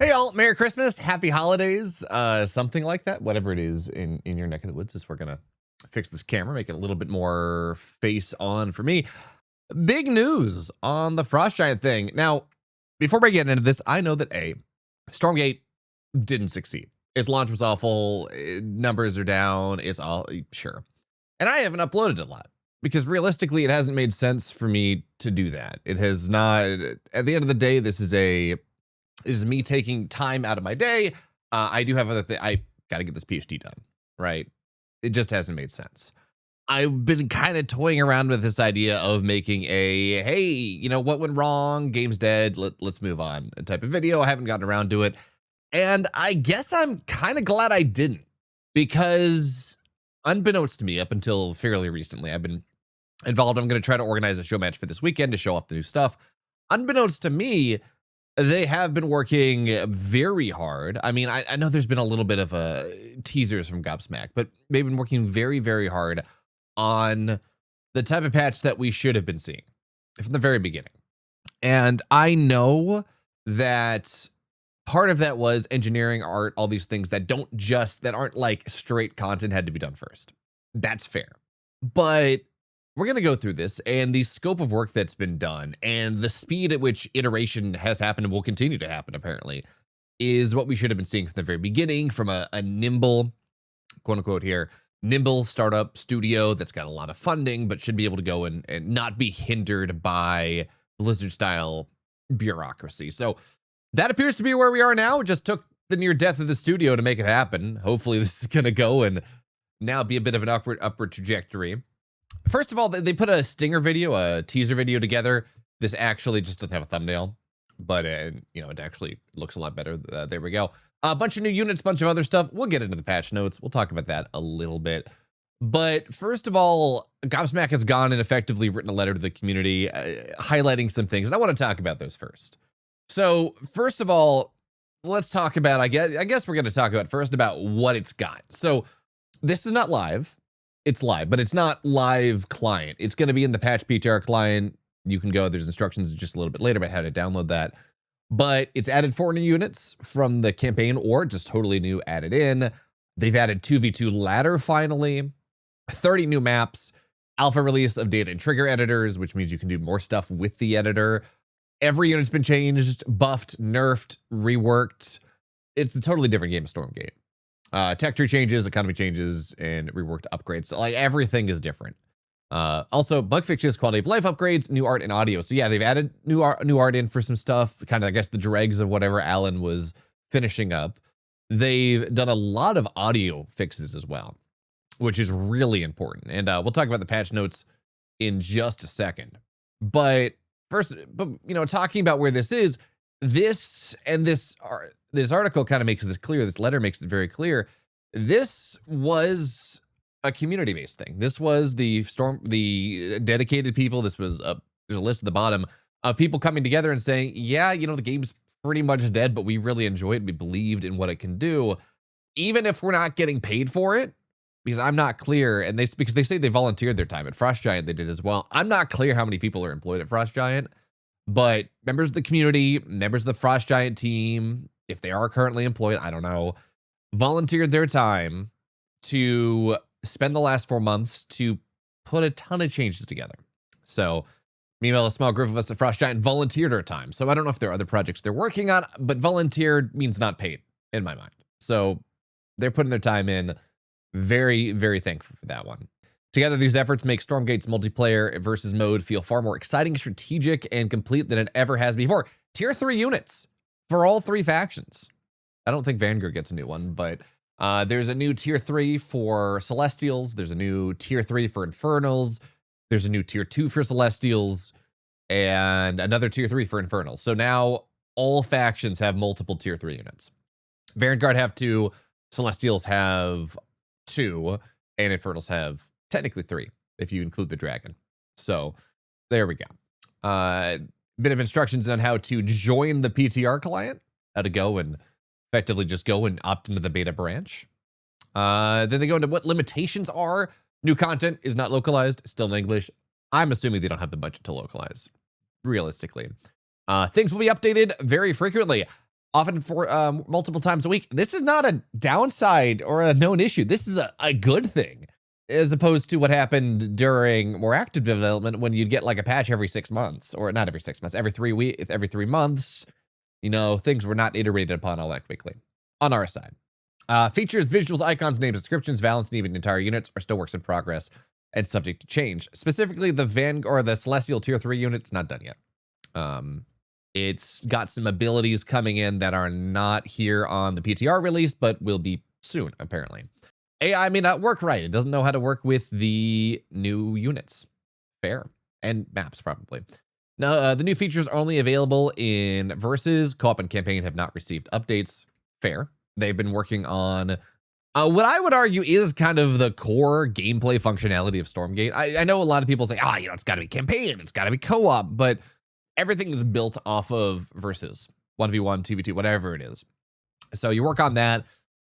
Hey all, Merry Christmas, Happy Holidays, something like that, whatever it is in your neck of the woods. We're gonna fix this camera, make it a little bit more face on for me. Big news on the Frost Giant thing. Now, before we get into this, I know that Stormgate didn't succeed. Its launch was awful, numbers are down, it's all, sure. And I haven't uploaded a lot because realistically, it hasn't made sense for me to do that. It has not, at the end of the day, this is me taking time out of my day. I do have other things. I got to get this PhD done, right? It just hasn't made sense. I've been kind of toying around with this idea of making a, hey, you know, what went wrong? Game's dead. Let's move on type of video. I haven't gotten around to it. And I guess I'm kind of glad I didn't, because unbeknownst to me, up until fairly recently, I've been involved. I'm going to try to organize a show match for this weekend to show off the new stuff. Unbeknownst to me, they have been working very hard. I mean, I know there's been a little bit of teasers from Gobsmack, but they've been working very, very hard on the type of patch that we should have been seeing from the very beginning. And I know that part of that was engineering, art, all these things that aren't like straight content had to be done first. That's fair. But we're going to go through this, and the scope of work that's been done and the speed at which iteration has happened and will continue to happen, apparently, is what we should have been seeing from the very beginning, from a nimble, quote unquote here, nimble startup studio that's got a lot of funding, but should be able to go and not be hindered by Blizzard style bureaucracy. So that appears to be where we are now. It just took the near death of the studio to make it happen. Hopefully this is going to go and now be a bit of an upward trajectory. First of all, they put a stinger video, a teaser video together. This actually just doesn't have a thumbnail, but you know, it actually looks a lot better. There we go. A bunch of new units, bunch of other stuff. We'll get into the patch notes. We'll talk about that a little bit. But first of all, Gobsmack has gone and effectively written a letter to the community, highlighting some things. And I want to talk about those first. So first of all, let's talk about, I guess we're going to talk about first about what it's got. So this is not live. It's live, but it's not live client. It's going to be in the patch PTR client. You can go, there's instructions just a little bit later about how to download that. But it's added 4 new units from the campaign, or just totally new added in. They've added 2v2 ladder finally, 30 new maps, alpha release of data and trigger editors, which means you can do more stuff with the editor. Every unit's been changed, buffed, nerfed, reworked. It's a totally different game of Stormgate. Tech tree changes, economy changes, and reworked upgrades. So like everything is different. Also bug fixes, quality of life upgrades, new art and audio. So yeah, they've added new art in for some stuff, kind of, I guess, the dregs of whatever Alan was finishing up. They've done a lot of audio fixes as well, which is really important. And we'll talk about the patch notes in just a second. But first, you know, talking about where this is, this article kind of makes this clear. This letter makes it very clear. This was a community-based thing. This was the dedicated people. This was there's a list at the bottom of people coming together and saying, yeah, you know, the game's pretty much dead, but we really enjoy it. We believed in what it can do, even if we're not getting paid for it, because I'm not clear. And because they say they volunteered their time at Frost Giant, they did as well. I'm not clear how many people are employed at Frost Giant. But members of the community, members of the Frost Giant team, if they are currently employed, I don't know, volunteered their time to spend the last 4 months to put a ton of changes together. So meanwhile, a small group of us at Frost Giant volunteered our time. So I don't know if there are other projects they're working on, but volunteered means not paid in my mind. So they're putting their time in. Very, very thankful for that one. Together, these efforts make Stormgate's multiplayer versus mode feel far more exciting, strategic, and complete than it ever has before. Tier 3 units for all 3 factions. I don't think Vanguard gets a new one, but there's a new Tier 3 for Celestials. There's a new Tier 3 for Infernals. There's a new Tier 2 for Celestials, and another Tier 3 for Infernals. So now all factions have multiple Tier 3 units. Vanguard have 2, Celestials have 2, and Infernals have technically 3, if you include the dragon. So there we go. Bit of instructions on how to join the PTR client, how to go and effectively just go and opt into the beta branch. Then they go into what limitations are. New content is not localized, still in English. I'm assuming they don't have the budget to localize, realistically. Things will be updated very frequently. often for multiple times a week. This is not a downside or a known issue. This is a good thing, as opposed to what happened during more active development when you'd get like a patch every 6 months, or not every 6 months, every 3 weeks, every 3 months. You know, things were not iterated upon all that quickly on our side. Features, visuals, icons, names, descriptions, balance, and even entire units are still works in progress and subject to change. Specifically, the Vanguard or the Celestial Tier 3 unit's not done yet. It's got some abilities coming in that are not here on the PTR release, but will be soon, apparently. AI may not work right. It doesn't know how to work with the new units. Fair. And maps, probably. Now, the new features are only available in Versus. Co-op and campaign have not received updates. Fair. They've been working on what I would argue is kind of the core gameplay functionality of Stormgate. I know a lot of people say, it's got to be campaign, it's got to be co-op, but everything is built off of Versus, 1v1, 2v2, whatever it is. So you work on that.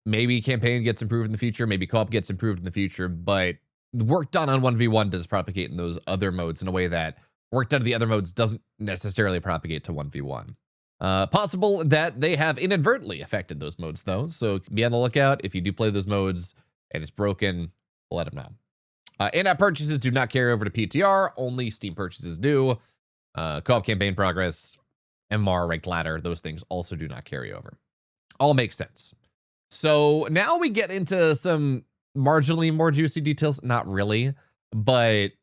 Maybe campaign gets improved in the future, maybe co-op gets improved in the future, but the work done on 1v1 does propagate in those other modes in a way that work done in the other modes doesn't necessarily propagate to 1v1. Possible that they have inadvertently affected those modes, though, so be on the lookout. If you do play those modes and it's broken, let them know. In-app purchases do not carry over to PTR, only Steam purchases do. Co-op campaign progress, MR, ranked ladder, those things also do not carry over. All makes sense. So now we get into some marginally more juicy details, not really, but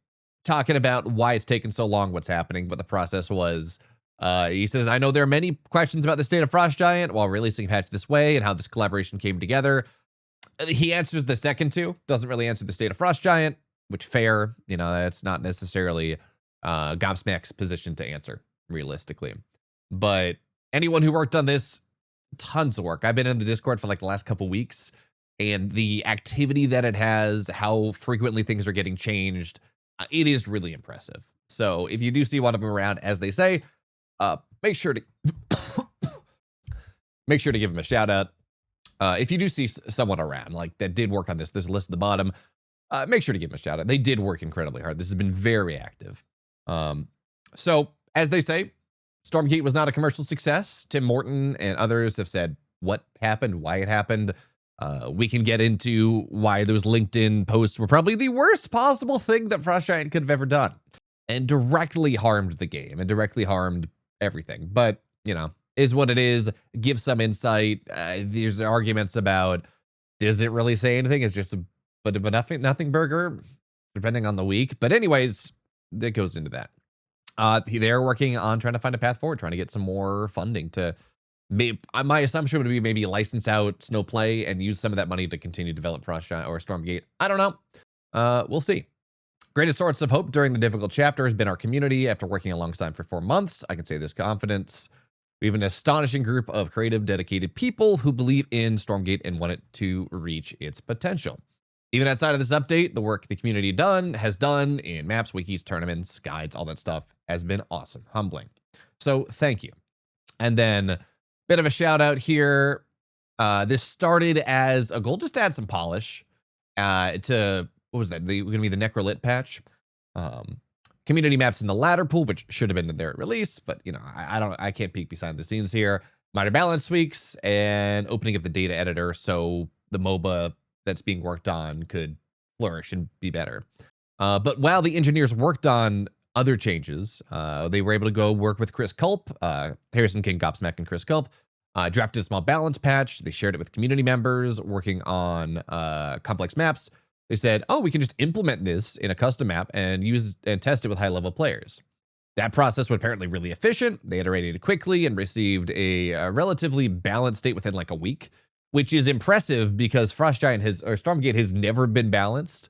talking about why it's taken so long, what's happening, what the process was. He says, I know there are many questions about the state of Frost Giant while releasing a patch this way and how this collaboration came together. He answers the second two, doesn't really answer the state of Frost Giant, which fair, you know, that's not necessarily Gobsmack's position to answer, realistically. But anyone who worked on this, tons of work. I've been in the Discord for like the last couple weeks, and the activity that it has, how frequently things are getting changed, it is really impressive. So if you do see one of them around, as they say, make sure to give them a shout out. If you do see someone around like that did work on this, there's a list at the bottom. Make sure to give them a shout out. They did work incredibly hard. This has been very active. So as they say, Stormgate was not a commercial success. Tim Morton and others have said what happened, why it happened. We can get into why those LinkedIn posts were probably the worst possible thing that Frost Giant could have ever done, and directly harmed the game and directly harmed everything. But, you know, is what it is. Give some insight. There's arguments about, does it really say anything? It's just a bit of a nothing burger, depending on the week. But anyways, that goes into that. They're working on trying to find a path forward, trying to get some more funding to my assumption would be maybe license out Snowplay and use some of that money to continue to develop Frost Giant or Stormgate. I don't know. We'll see. Greatest source of hope during the difficult chapter has been our community. After working alongside for 4 months, I can say this confidence. We have an astonishing group of creative, dedicated people who believe in Stormgate and want it to reach its potential. Even outside of this update, the work the community has done in maps, wikis, tournaments, guides, all that stuff has been awesome, humbling. So thank you. And then bit of a shout out here. This started as a goal just to add some polish to, what was that? Going to be the Necrolit patch. Community maps in the ladder pool, which should have been in their release, but you know, I can't peek behind the scenes here. Minor balance tweaks and opening up the data editor so the MOBA that's being worked on could flourish and be better. But while the engineers worked on other changes, they were able to go work with Chris Culp, Harrison King, Gobsmack, and Chris Culp, drafted a small balance patch. They shared it with community members working on complex maps. They said, oh, we can just implement this in a custom map and use and test it with high-level players. That process was apparently really efficient. They iterated quickly and received a relatively balanced state within like a week, which is impressive because Frost Giant or Stormgate has never been balanced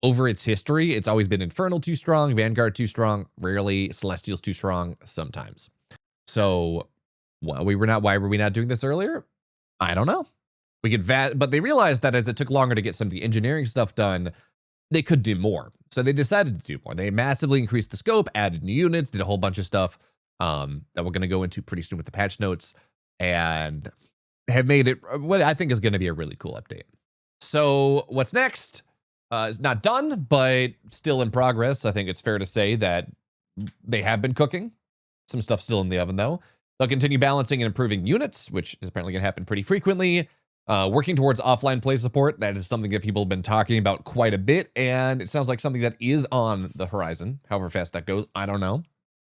over its history. It's always been Infernal too strong, Vanguard too strong, rarely Celestial's too strong, sometimes. So why were we not doing this earlier? I don't know. We could but they realized that as it took longer to get some of the engineering stuff done, they could do more. So they decided to do more. They massively increased the scope, added new units, did a whole bunch of stuff that we're going to go into pretty soon with the patch notes, and have made it what I think is going to be a really cool update. So what's next is not done, but still in progress. I think it's fair to say that they have been cooking. Some stuff still in the oven, though. They'll continue balancing and improving units, which is apparently going to happen pretty frequently. Working towards offline play support, that is something that people have been talking about quite a bit, and it sounds like something that is on the horizon. However fast that goes, I don't know.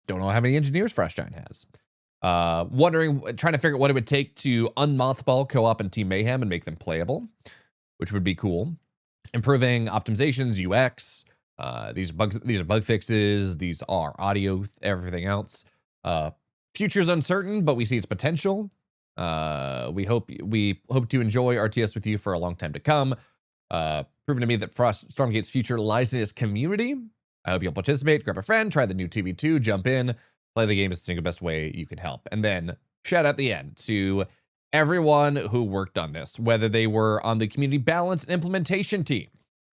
Don't know how many engineers Frost Giant has. Trying to figure out what it would take to unmothball co-op and Team Mayhem and make them playable, which would be cool. Improving optimizations, UX. These are bug fixes. These are audio, everything else. Future's uncertain, but we see its potential. We hope to enjoy RTS with you for a long time to come. Proven to me that Stormgate's future lies in its community. I hope you'll participate, grab a friend, try the new TV2, jump in, play the game is the single best way you can help. And then shout out the end to everyone who worked on this, whether they were on the community balance and implementation team,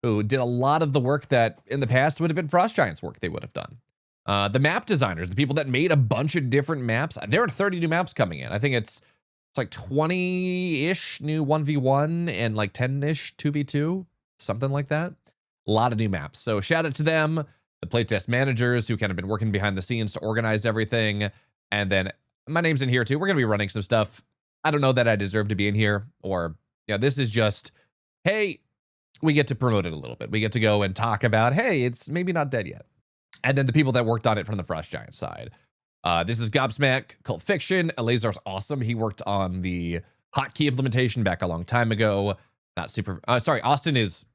who did a lot of the work that in the past would have been Frost Giant's work they would have done. The map designers, the people that made a bunch of different maps. There are 30 new maps coming in. I think it's like 20-ish new 1v1 and like 10-ish 2v2, something like that. A lot of new maps. So shout out to them, the playtest managers who kind of been working behind the scenes to organize everything. And then my name's in here too. We're going to be running some stuff. I don't know that I deserve to be in here, or yeah, this is just, hey, we get to promote it a little bit. We get to go and talk about, hey, it's maybe not dead yet. And then the people that worked on it from the Frost Giant side. This is Gobsmack, Cult Fiction. Eleazar's awesome. He worked on the hotkey implementation back a long time ago. Austin is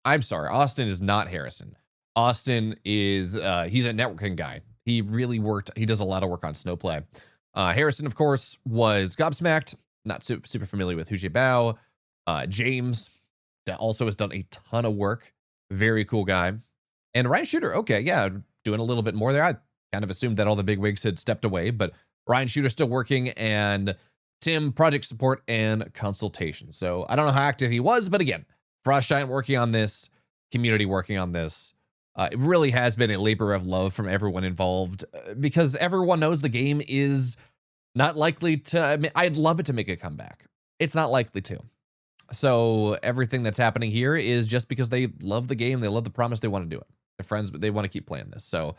not Harrison. Austin is, he's a networking guy. He does a lot of work on Snowplay. Harrison, of course, was Gobsmacked. Not super familiar with Hujie Bao. James, that also has done a ton of work. Very cool guy. And Ryan Shooter, okay, yeah, doing a little bit more there. I kind of assumed that all the big wigs had stepped away, but Ryan Shooter's still working, and Tim, project support and consultation. So I don't know how active he was, but again, Frost Giant working on this, community working on this. It really has been a labor of love from everyone involved, because everyone knows the game is not likely to, I'd love it to make a comeback. It's not likely to. So everything that's happening here is just because they love the game. They love the promise. They want to do it. They're friends, but they want to keep playing this. So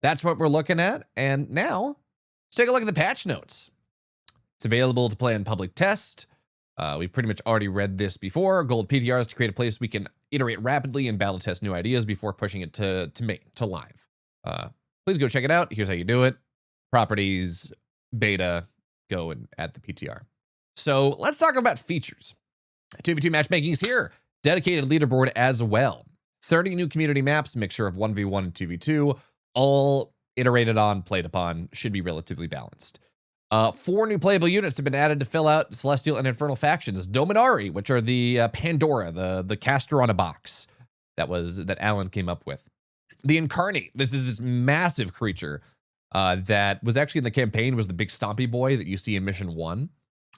that's what we're looking at. And now let's take a look at the patch notes. It's available to play in public test. We pretty much already read this before. Gold PTRs to create a place we can iterate rapidly and battle test new ideas before pushing it to live. Please go check it out. Here's how you do it. Properties, beta, go and add the PTR. So let's talk about features. 2v2 matchmaking is here. Dedicated leaderboard as well. 30 new community maps, mixture of 1v1 and 2v2, all iterated on, played upon, should be relatively balanced. 4 new playable units have been added to fill out Celestial and Infernal factions. Dominari, which are the Pandora, the caster on a box that Alan came up with. The Incarnate, this is this massive creature that was actually in the campaign, was the big stompy boy that you see in Mission 1.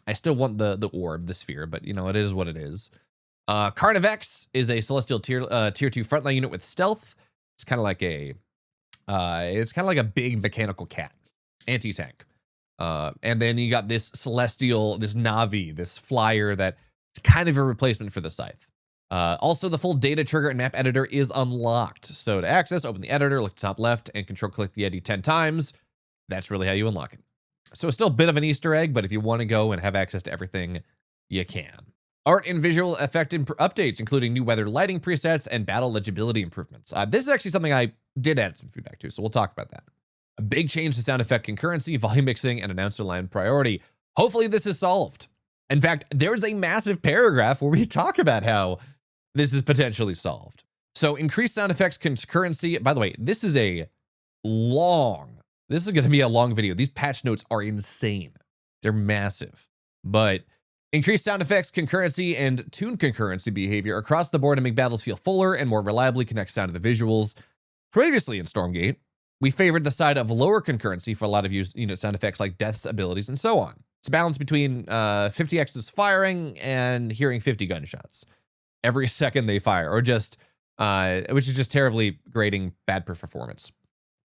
I still want the orb, the sphere, but you know, it is what it is. Carnivex is a Celestial tier 2 frontline unit with stealth. It's kind of like a big mechanical cat, anti-tank. And then you got this Celestial, this Navi, this flyer that's kind of a replacement for the Scythe. Also, the full data trigger and map editor is unlocked. So to access, open the editor, look to top left, and control click the Yeti 10 times. That's really how you unlock it. So it's still a bit of an Easter egg, but if you want to go and have access to everything, you can. Art and visual effect updates, including new weather lighting presets and battle legibility improvements. This is actually something I did add some feedback to, so we'll talk about that. A big change to sound effect concurrency, volume mixing, and announcer line priority. Hopefully this is solved. In fact, there's a massive paragraph where we talk about how this is potentially solved. So increased sound effects concurrency. By the way, this is going to be a long video. These patch notes are insane. They're massive. But increased sound effects concurrency and tune concurrency behavior across the board to make battles feel fuller and more reliably connect sound to the visuals. Previously in Stormgate, we favored the side of lower concurrency for a lot of unit sound effects like deaths, abilities, and so on. It's a balance between 50x's firing and hearing 50 gunshots every second they fire, or just, which is just terribly grading bad performance.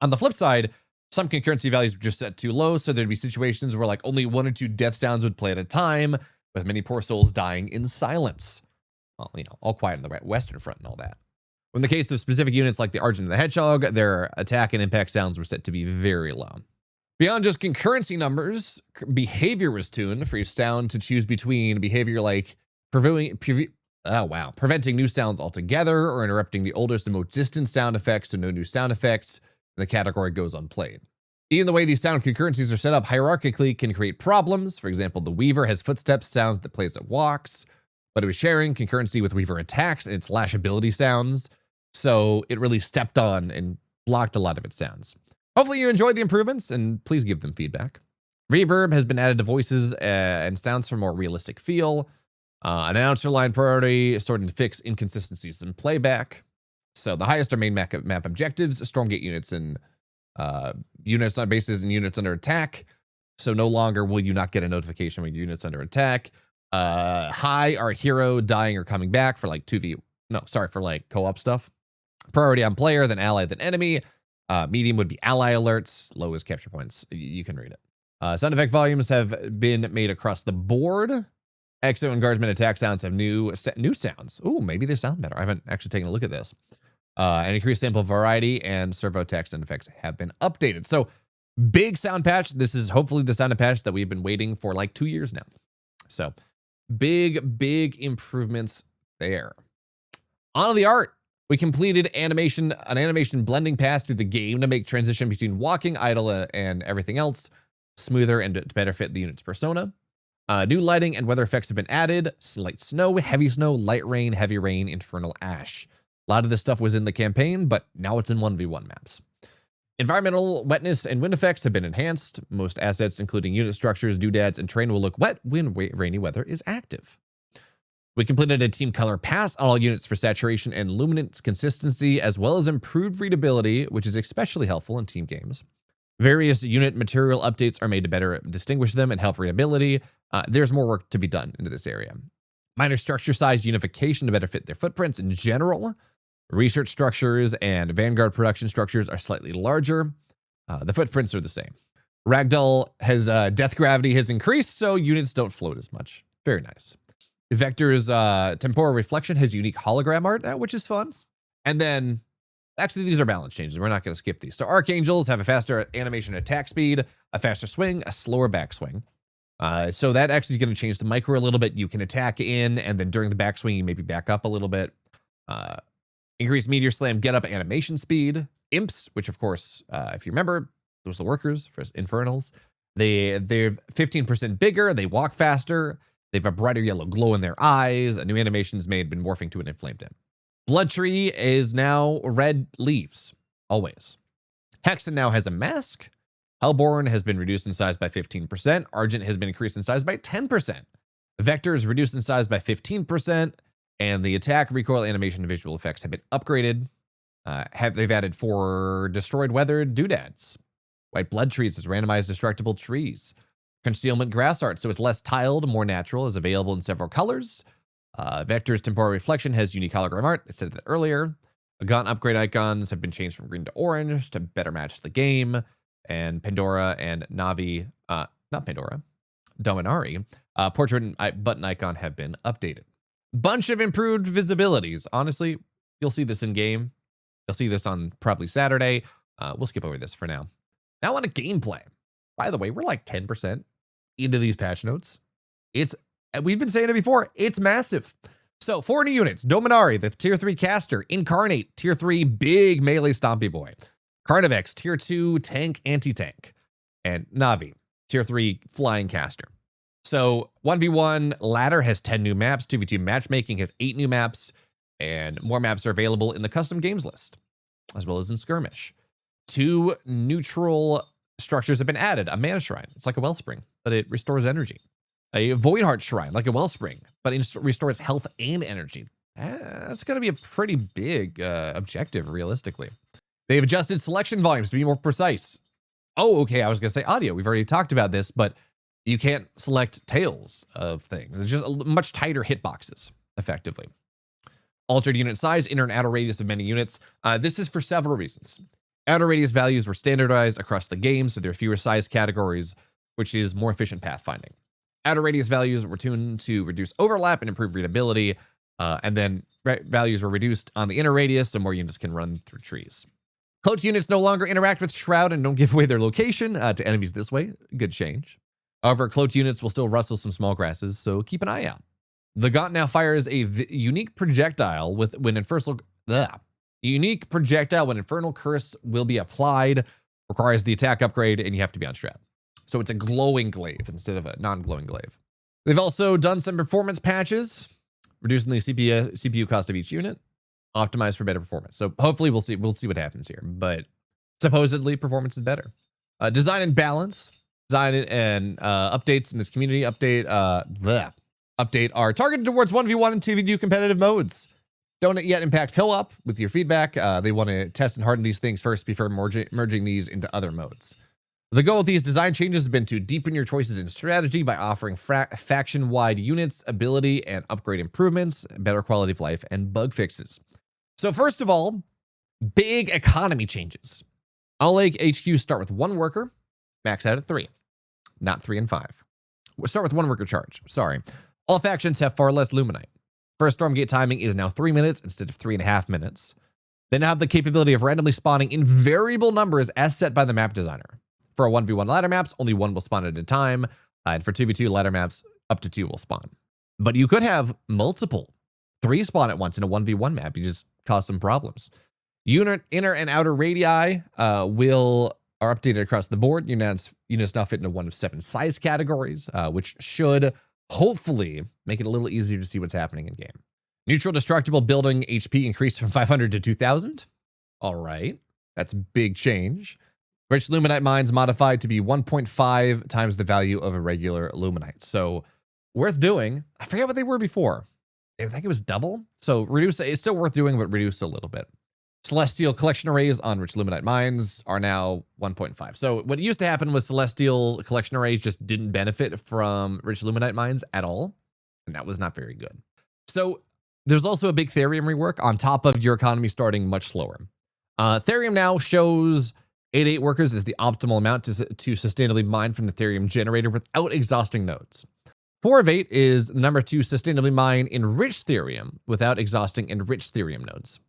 On the flip side, some concurrency values were just set too low, so there'd be situations where like only 1 or 2 death sounds would play at a time, with many poor souls dying in silence. Well, you know, all quiet on the Western Front and all that. In the case of specific units like the Argent and the Hedgehog, their attack and impact sounds were set to be very low. Beyond just concurrency numbers, behavior was tuned for each sound to choose between behavior like preventing new sounds altogether or interrupting the oldest and most distant sound effects, so no new sound effects, and the category goes unplayed. Even the way these sound concurrencies are set up hierarchically can create problems. For example, the Weaver has footsteps sounds that plays it walks, but it was sharing concurrency with Weaver attacks and its lashability sounds, so it really stepped on and blocked a lot of its sounds. Hopefully you enjoyed the improvements, and please give them feedback. Reverb has been added to voices and sounds for more realistic feel. Announcer line priority starting to fix inconsistencies in playback. So the highest are main map objectives, Stormgate units and units on bases and units under attack. So no longer will you not get a notification when units under attack. High are hero dying or coming back for like for like co-op stuff. Priority on player, then ally, then enemy. Medium would be ally alerts. Low is capture points. You can read it. Sound effect volumes have been made across the board. Exo and guardsman attack sounds have new sounds. Ooh, maybe they sound better. I haven't actually taken a look at this. And increased sample variety and servo text and effects have been updated. So big sound patch. This is hopefully the sound patch that we've been waiting for like 2 years now. So big improvements there. On to the art. We completed an animation blending pass through the game to make transition between walking, idle, and everything else smoother and to better fit the unit's persona. New lighting and weather effects have been added. Light snow, heavy snow, light rain, heavy rain, infernal ash. A lot of this stuff was in the campaign, but now it's in 1v1 maps. Environmental wetness and wind effects have been enhanced. Most assets, including unit structures, doodads, and terrain will look wet when rainy weather is active. We completed a team color pass on all units for saturation and luminance consistency, as well as improved readability, which is especially helpful in team games. Various unit material updates are made to better distinguish them and help readability. There's more work to be done into this area. Minor structure size unification to better fit their footprints in general. Research structures and Vanguard production structures are slightly larger. The footprints are the same. Ragdoll has death gravity has increased, so units don't float as much. Very nice. Vector's temporal reflection has unique hologram art, which is fun. And then, actually, these are balance changes. We're not going to skip these. So Archangels have a faster animation attack speed, a faster swing, a slower backswing. So that actually is going to change the micro a little bit. You can attack in, and then during the backswing, you maybe back up a little bit. Increased meteor slam get up animation speed. Imps, which of course, if you remember, those are the workers for Infernals. They're 15% bigger. They walk faster. They have a brighter yellow glow in their eyes. A new animation is made, been morphing to an inflamed imp. Blood Tree is now red leaves, always. Hexen now has a mask. Hellborn has been reduced in size by 15%. Argent has been increased in size by 10%. Vector is reduced in size by 15%. And the attack, recoil, animation, and visual effects have been upgraded. They've added 4 destroyed weathered doodads. White Blood Trees is randomized destructible trees. Concealment grass art, so it's less tiled, more natural, is available in several colors. Vector's temporal reflection has unique hologram art. I said that earlier. Gaunt upgrade icons have been changed from green to orange to better match the game. And Pandora and Navi, not Pandora, Dominari, portrait button icon have been updated. Bunch of improved visibilities. Honestly, you'll see this in game. You'll see this on probably Saturday. We'll skip over this for now. Now on to gameplay. By the way, we're like 10% into these patch notes. We've been saying it before, it's massive. So 4 new units, Dominari, the tier 3 caster, Incarnate, tier 3 big melee stompy boy, Carnivex, tier 2 tank anti-tank, and Navi, tier 3 flying caster. So 1v1 ladder has 10 new maps, 2v2 matchmaking has 8 new maps, and more maps are available in the custom games list, as well as in skirmish. 2 neutral structures have been added. A mana shrine, it's like a wellspring, but it restores energy. A void heart shrine, like a wellspring, but it restores health and energy. That's going to be a pretty big objective, realistically. They've adjusted selection volumes to be more precise. Oh, okay, I was going to say audio. We've already talked about this, but you can't select tails of things. It's just much tighter hitboxes, effectively. Altered unit size, inner and outer radius of many units. This is for several reasons. Outer radius values were standardized across the game, so there are fewer size categories, which is more efficient pathfinding. Outer radius values were tuned to reduce overlap and improve readability, and then values were reduced on the inner radius, so more units can run through trees. Cloaked units no longer interact with Shroud and don't give away their location to enemies this way. Good change. However, cloaked units will still rustle some small grasses, so keep an eye out. The Gaunt now fires a unique projectile when Infernal Curse will be applied. Requires the attack upgrade, and you have to be on Shroud. So it's a glowing glaive instead of a non-glowing glaive. They've also done some performance patches, reducing the CPU cost of each unit, optimized for better performance. So hopefully we'll see what happens here. But supposedly performance is better. Design and balance. Design and updates in this community update are targeted towards 1v1 and 2v2 competitive modes. Don't yet impact co-op with your feedback. They want to test and harden these things first before merging these into other modes. The goal of these design changes has been to deepen your choices in strategy by offering faction-wide units, ability, and upgrade improvements, better quality of life, and bug fixes. So first of all, big economy changes. All Lake HQ start with 1 worker, max out at 3, not 3 and 5. We'll start with 1 worker charge, sorry. All factions have far less Luminite. First Stormgate timing is now 3 minutes instead of 3.5 minutes. They now have the capability of randomly spawning in variable numbers as set by the map designer. For a 1v1 ladder maps, only 1 will spawn at a time, and for 2v2 ladder maps, up to 2 will spawn. But you could have multiple, 3 spawn at once in a 1v1 map. You just cause some problems. Inner and outer radii are updated across the board. Units now fit into one of 7 size categories, which should hopefully make it a little easier to see what's happening in game. Neutral destructible building HP increased from 500 to 2,000. All right, that's a big change. Rich Luminite mines modified to be 1.5 times the value of a regular Luminite. So worth doing. I forget what they were before. I think it was double. So reduce, it's still worth doing, but reduced a little bit. Celestial collection arrays on Rich Luminite mines are now 1.5. So what used to happen was Celestial collection arrays just didn't benefit from Rich Luminite mines at all. And that was not very good. So there's also a big Therium rework on top of your economy starting much slower. Therium now shows 8 workers is the optimal amount to sustainably mine from the Therium generator without exhausting nodes. 4 of 8 is the number to sustainably mine enriched Therium without exhausting enriched Therium nodes.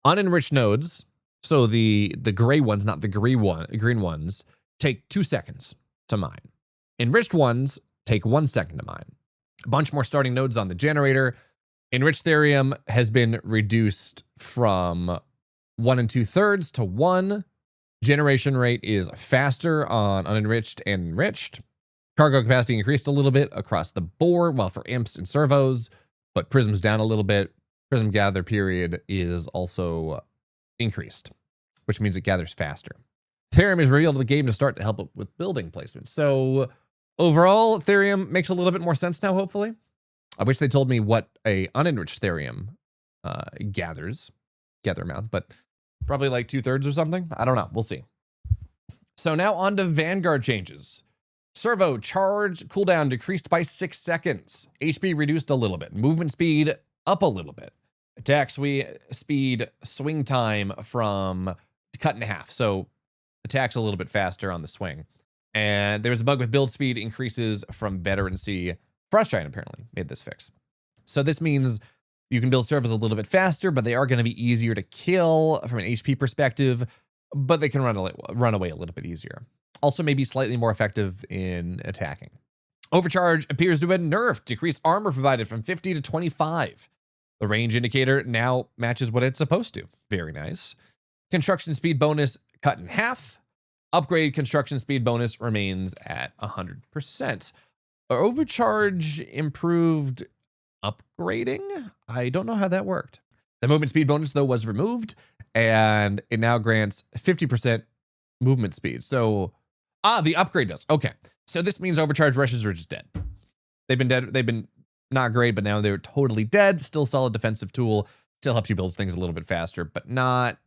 Unenriched nodes, so the gray ones, not the green ones, take 2 seconds to mine. Enriched ones take 1 second to mine. A bunch more starting nodes on the generator. Enriched Therium has been reduced from 1 2/3 to 1. Generation rate is faster on unenriched and enriched. Cargo capacity increased a little bit across the board, well, for imps and servos, but prisms down a little bit. Prism gather period is also increased, which means it gathers faster. Therium is revealed to the game to start to help with building placement. So overall, Therium makes a little bit more sense now, hopefully. I wish they told me what a unenriched Therium gather amount, but probably like 2/3 or something. I don't know. We'll see. So now on to Vanguard changes. Servo charge cooldown decreased by 6 seconds. HP reduced a little bit. Movement speed up a little bit. Attack speed swing time from cut in half. So attacks a little bit faster on the swing. And there was a bug with build speed increases from veterancy. Frost Giant apparently made this fix. So this means you can build servos a little bit faster, but they are going to be easier to kill from an HP perspective, but they can run away a little bit easier. Also maybe slightly more effective in attacking. Overcharge appears to have been nerfed. Decreased armor provided from 50 to 25. The range indicator now matches what it's supposed to. Very nice. Construction speed bonus cut in half. Upgrade construction speed bonus remains at 100%. Overcharge improved upgrading? I don't know how that worked. The movement speed bonus, though, was removed, and it now grants 50% movement speed. So, the upgrade does. Okay. So this means overcharge rushes are just dead. They've been dead. They've been not great, but now they're totally dead. Still solid defensive tool. Still helps you build things a little bit faster, but not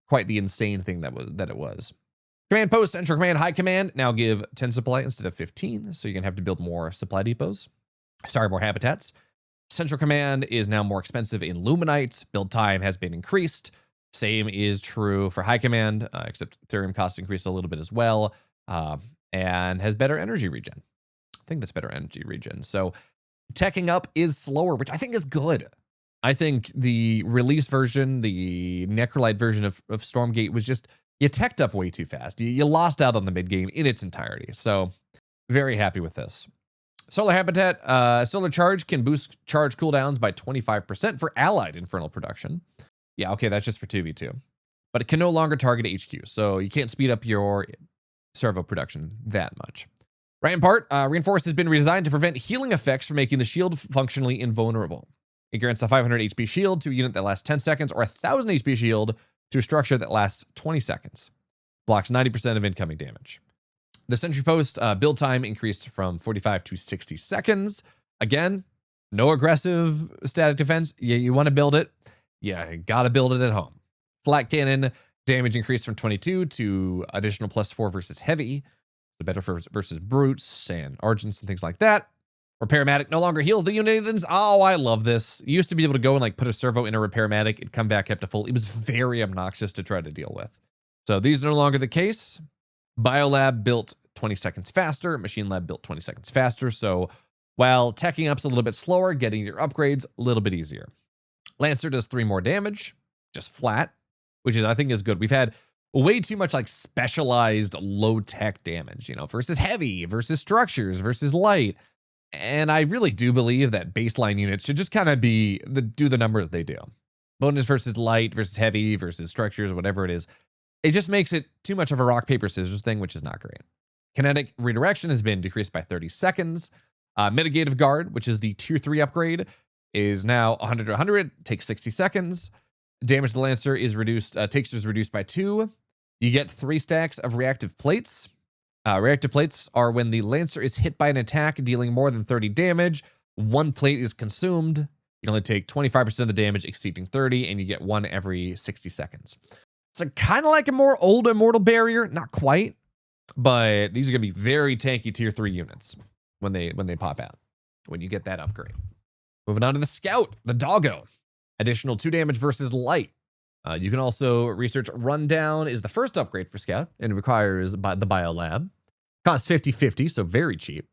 quite the insane thing that it was. Command post, central command, high command now give 10 supply instead of 15. So you're going to have to build more supply depots. Sorry, more habitats. Central command is now more expensive in Luminite. Build time has been increased. Same is true for high command, except Therium cost increased a little bit as well, and has better energy regen. I think that's better energy regen. So teching up is slower, which I think is good. I think the release version, the Necrolite version of Stormgate was just you teched up way too fast. You lost out on the mid game in its entirety. So very happy with this. Solar Habitat, Solar Charge can boost charge cooldowns by 25% for allied infernal production. Yeah, okay, that's just for 2v2. But it can no longer target HQ, so you can't speed up your servo production that much. Right in part, Reinforced has been redesigned to prevent healing effects from making the shield functionally invulnerable. It grants a 500 HP shield to a unit that lasts 10 seconds or a 1000 HP shield to a structure that lasts 20 seconds. Blocks 90% of incoming damage. The Sentry Post build time increased from 45 to 60 seconds. Again, no aggressive static defense. You want to build it. Yeah, you gotta build it at home. Flat Cannon damage increased from 22 to additional +4 versus heavy. So better for versus brutes and argents and things like that. Repairmatic no longer heals the units. Oh, I love this. You used to be able to go and like put a servo in a Repairmatic. It'd come back up to full. It was very obnoxious to try to deal with. So these are no longer the case. Biolab built 20 seconds faster. Machine Lab built 20 seconds faster. So while teching up's a little bit slower, getting your upgrades a little bit easier. Lancer does 3 more damage, just flat, which is I think is good. We've had way too much like specialized low tech damage, you know, versus heavy, versus structures, versus light. And I really do believe that baseline units should just kind of be do the numbers they do. Bonus versus light versus heavy versus structures, whatever it is. It just makes it too much of a rock, paper, scissors thing, which is not great. Kinetic redirection has been decreased by 30 seconds. Mitigative Guard, which is the tier 3 upgrade, is now 100 to 100, takes 60 seconds. Damage to the Lancer is reduced, is reduced by 2. You get 3 stacks of reactive plates. Reactive plates are when the Lancer is hit by an attack dealing more than 30 damage. 1 plate is consumed. You can only take 25% of the damage exceeding 30, and you get 1 every 60 seconds. So kind of like a more old Immortal Barrier, not quite, but these are going to be very tanky tier 3 units when they pop out, when you get that upgrade. Moving on to the Scout, the Doggo. Additional 2 damage versus light. You can also research Rundown is the first upgrade for Scout and requires the Biolab. Costs 50/50, so very cheap.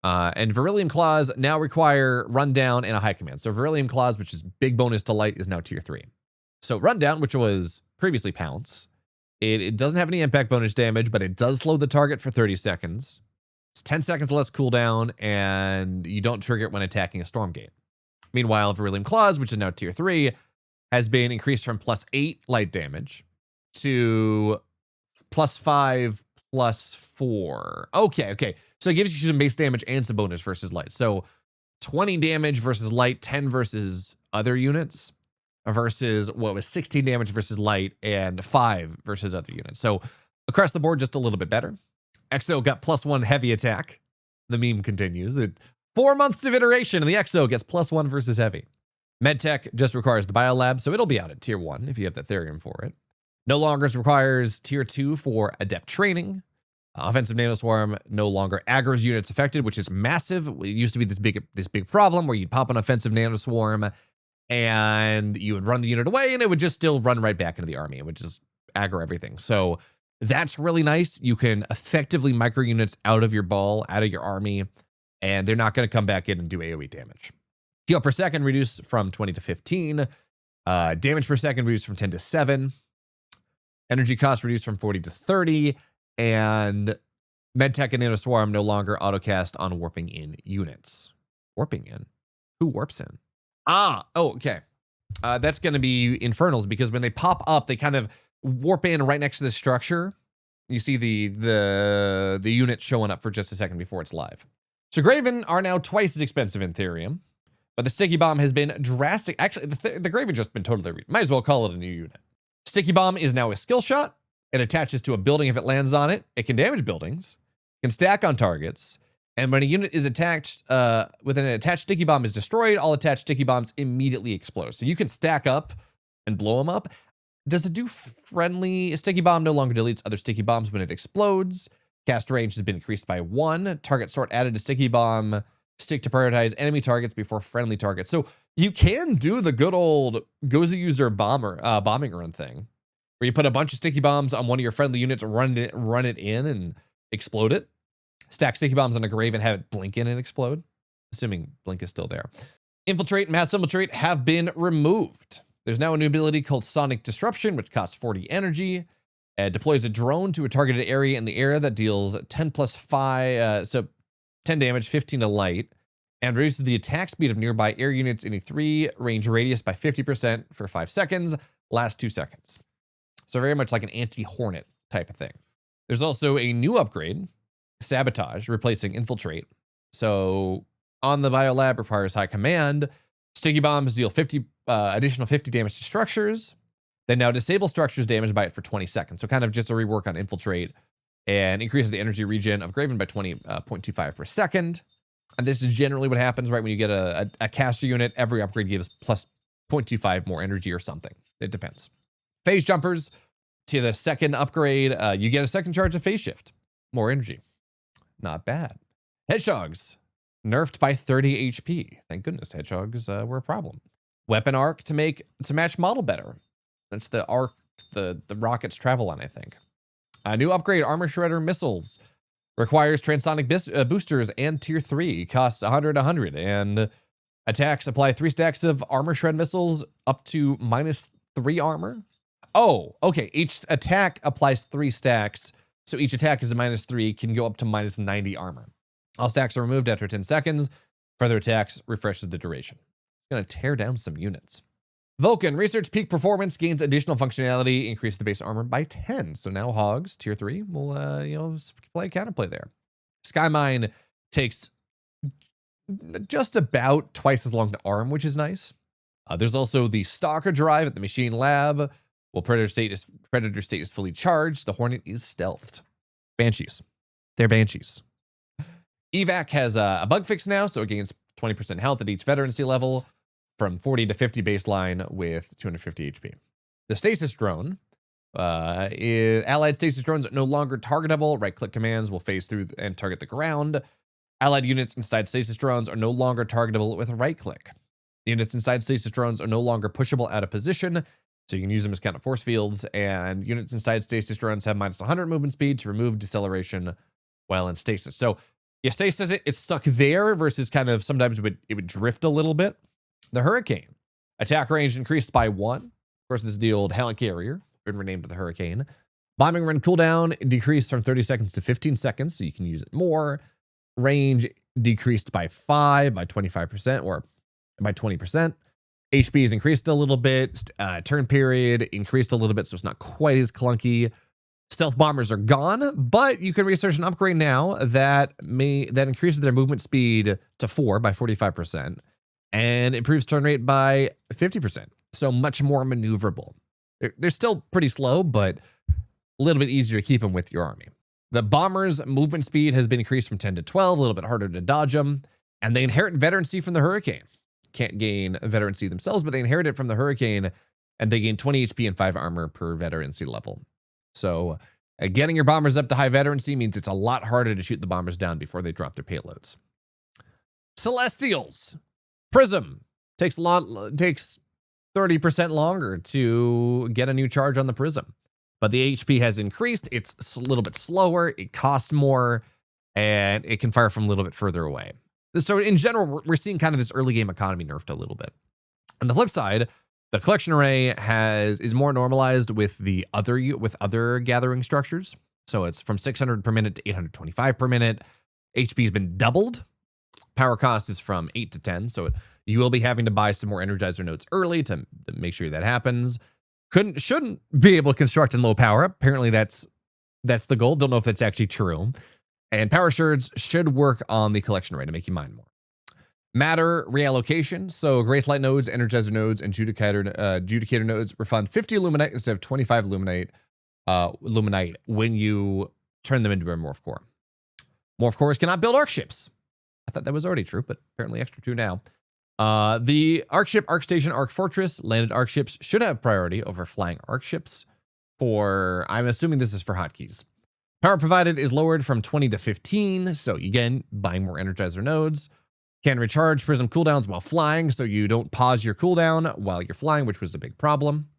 And Virillium Claws now require Rundown and a High Command. So Virillium Claws, which is big bonus to light, is now tier 3. So Rundown, which was previously Pounce, it doesn't have any impact bonus damage, but it does slow the target for 30 seconds. It's 10 seconds less cooldown, and you don't trigger it when attacking a Stormgate. Meanwhile, Virillium Claws, which is now tier 3, has been increased from +8 light damage to +5 +4. Okay. So it gives you some base damage and some bonus versus light. So 20 damage versus light, 10 versus other units, versus what was 16 damage versus light and 5 versus other units. So across the board, just a little bit better. Exo got +1 heavy attack. The meme continues. 4 months of iteration, and the Exo gets +1 versus heavy. MedTech just requires the Biolab, so it'll be out at tier 1 if you have the Therium for it. No longer requires tier 2 for Adept Training. Offensive Nanoswarm no longer aggroes units affected, which is massive. It used to be this big problem where you'd pop an offensive Nanoswarm and you would run the unit away and it would just still run right back into the army. It would just aggro everything. So that's really nice. You can effectively micro units out of your ball, out of your army, and they're not going to come back in and do AoE damage. Heal per second reduced from 20 to 15. Damage per second reduced from 10 to 7. Energy cost reduced from 40 to 30. And MedTech and Nanoswarm no longer autocast on warping in units. Warping in? Who warps in? Okay. That's going to be Infernals, because when they pop up, they kind of warp in right next to the structure. You see the unit showing up for just a second before it's live. So Graven are now twice as expensive in Therium, but the Sticky Bomb has been drastic. Actually, the Graven just been totally might as well call it a new unit. Sticky Bomb is now a skill shot. It attaches to a building if it lands on it. It can damage buildings, can stack on targets, and when a unit is attacked with an attached Sticky Bomb is destroyed, all attached Sticky Bombs immediately explode. So you can stack up and blow them up. Does it do friendly? Sticky Bomb no longer deletes other Sticky Bombs when it explodes. Cast range has been increased by 1. Target sort added to Sticky Bomb. Stick to prioritize enemy targets before friendly targets. So you can do the good old Goza user bombing run thing, where you put a bunch of Sticky Bombs on one of your friendly units, run it in and explode it. Stack Sticky Bombs on a grave and have it blink in and explode, assuming blink is still there. Infiltrate and Mass Infiltrate have been removed. There's now a new ability called Sonic Disruption, which costs 40 energy. It deploys a drone to a targeted area in the area that deals 10 plus 5, so 10 damage, 15 to light, and reduces the attack speed of nearby air units in a 3 range radius by 50% for 5 seconds, last 2 seconds. So very much like an anti-Hornet type of thing. There's also a new upgrade, Sabotage, replacing Infiltrate. So on the Biolab requires high command. Sticky bombs deal additional 50 damage to structures. They now disable structures damaged by it for 20 seconds. So kind of just a rework on Infiltrate, and increases the energy regen of Graven by 20.25 per second. And this is generally what happens right when you get a caster unit. Every upgrade gives plus 0.25 more energy or something. It depends. Phase jumpers, to the second upgrade, you get a second charge of phase shift. More energy. Not bad. Hedgehogs, nerfed by 30 HP. Thank goodness hedgehogs were a problem. Weapon arc to match model better. That's the arc the rockets travel on, I think. A new upgrade, Armor Shredder missiles. Requires transonic boosters and tier 3. Costs 100, and attacks apply 3 stacks of armor shred missiles up to -3 armor. Oh, okay. Each attack applies 3 stacks. So each attack is a -3, can go up to -90 armor. All stacks are removed after 10 seconds. Further attacks refreshes the duration. Gonna tear down some units. Vulcan, research peak performance, gains additional functionality, increase the base armor by 10. So now Hogs, tier 3, will, play counterplay there. Skymine takes just about twice as long to arm, which is nice. There's also the Stalker drive at the Machine Lab. While Predator state is fully charged, the Hornet is stealthed. Banshees. They're Banshees. Evac has a bug fix now, so it gains 20% health at each veterancy level, from 40 to 50 baseline with 250 HP. The Stasis Drone, allied Stasis Drones are no longer targetable. Right-click commands will phase through and target the ground. Allied units inside Stasis Drones are no longer targetable with a right-click. Units inside Stasis Drones are no longer pushable out of position, so you can use them as counter force fields, and units inside Stasis Drones have -100 movement speed to remove deceleration while in stasis. So, yeah, stasis, it's stuck there versus kind of sometimes it would drift a little bit. The Hurricane. Attack range increased by 1. Of course, this is the old Helicarrier, been renamed to the Hurricane. Bombing run cooldown decreased from 30 seconds to 15 seconds, so you can use it more. Range decreased by 5, by 25%, or by 20%. HP is increased a little bit. Turn period increased a little bit, so it's not quite as clunky. Stealth bombers are gone, but you can research an upgrade now that increases their movement speed to 4 by 45%. And improves turn rate by 50%. So much more maneuverable. They're still pretty slow, but a little bit easier to keep them with your army. The bombers' movement speed has been increased from 10 to 12, a little bit harder to dodge them. And they inherit veterancy from the Hurricane. Can't gain veterancy themselves, but they inherit it from the Hurricane, and they gain 20 HP and 5 armor per veterancy level. So getting your bombers up to high veterancy means it's a lot harder to shoot the bombers down before they drop their payloads. Celestials. Prism takes 30% longer to get a new charge on the Prism, but the HP has increased. It's a little bit slower. It costs more, and it can fire from a little bit further away. So in general, we're seeing kind of this early game economy nerfed a little bit. On the flip side, the collection array is more normalized with other gathering structures. So it's from 600 per minute to 825 per minute. HP has been doubled. Power cost is from 8 to 10, so you will be having to buy some more Energizer nodes early to make sure that happens. Shouldn't be able to construct in low power. Apparently that's the goal. Don't know if that's actually true. And power shards should work on the collection array to make you mine more. Matter reallocation. So Grace Light nodes, Energizer nodes, and Judicator nodes refund 50 Luminite instead of 25 Luminite when you turn them into a Morph Core. Morph Cores cannot build arc ships. I thought that was already true, but apparently extra true now. The Arc Ship, Arc Station, Arc Fortress, landed Arc Ships should have priority over flying Arc Ships I'm assuming this is for hotkeys. Power provided is lowered from 20 to 15, so again, buying more Energizer nodes. Can recharge Prism cooldowns while flying, so you don't pause your cooldown while you're flying, which was a big problem.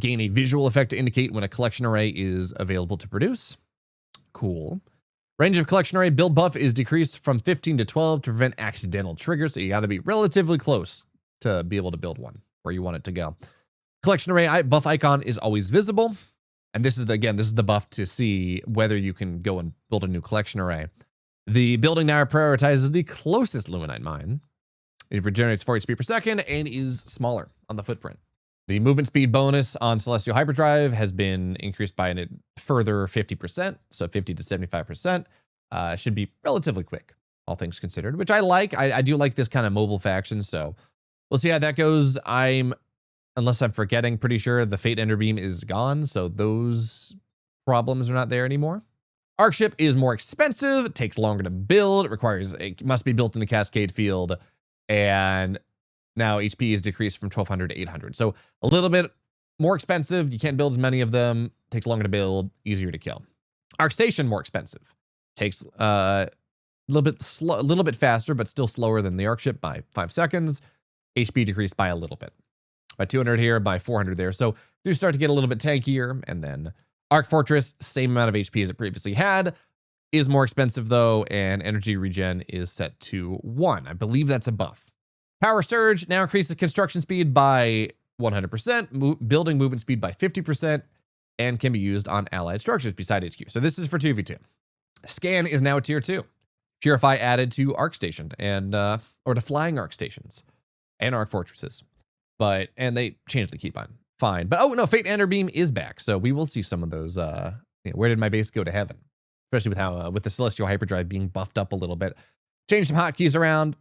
Gain a visual effect to indicate when a collection array is available to produce. Cool. Range of collection array build buff is decreased from 15 to 12 to prevent accidental triggers, so you got to be relatively close to be able to build one where you want it to go. Collection array buff icon is always visible. and this is the buff to see whether you can go and build a new collection array. The building now prioritizes the closest Luminite mine. It regenerates 4 HP per second and is smaller on the footprint. The movement speed bonus on Celestial Hyperdrive has been increased by a further 50%, so 50 to 75%. Should be relatively quick, all things considered, which I like. I do like this kind of mobile faction, so we'll see how that goes. Unless I'm forgetting, pretty sure the Fate Ender Beam is gone, so those problems are not there anymore. Archship is more expensive, it takes longer to build, it must be built in a cascade field, and now HP is decreased from 1200 to 800. So a little bit more expensive, you can't build as many of them, takes longer to build, easier to kill. Arcstation more expensive, takes a little bit faster, but still slower than the Archship by 5 seconds. HP decreased by a little bit, by 200 here, by 400 there. So do start to get a little bit tankier. And then Arc Fortress, same amount of HP as it previously had, is more expensive though, and energy regen is set to 1. I believe that's a buff. Power Surge now increases construction speed by 100%, building movement speed by 50%, and can be used on allied structures beside HQ. So this is for 2v2. Scan is now a tier 2. Purify added to Arc Station and or to flying Arc Stations and Arc Fortresses. And they changed the keybind. Fine. But oh no, Fate Ender Beam is back. So we will see some of those. Where did my base go to heaven? Especially with how with the Celestial Hyperdrive being buffed up a little bit. Change some hotkeys around.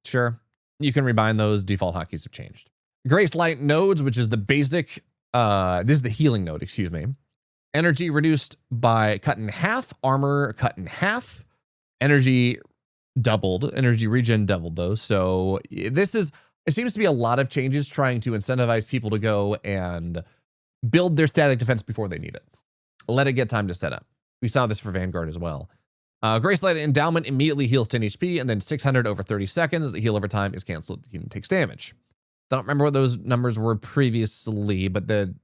Sure. You can rebind those. Default hotkeys have changed. Grace Light nodes, which is the basic, this is the healing node, excuse me. Energy reduced by cut in half, armor cut in half, energy doubled, energy regen doubled though. So it seems to be a lot of changes trying to incentivize people to go and build their static defense before they need it. Let it get time to set up. We saw this for Vanguard as well. Grace Light Endowment immediately heals 10 HP, and then 600 over 30 seconds. The heal over time is canceled. The unit takes damage. Don't remember what those numbers were previously, but the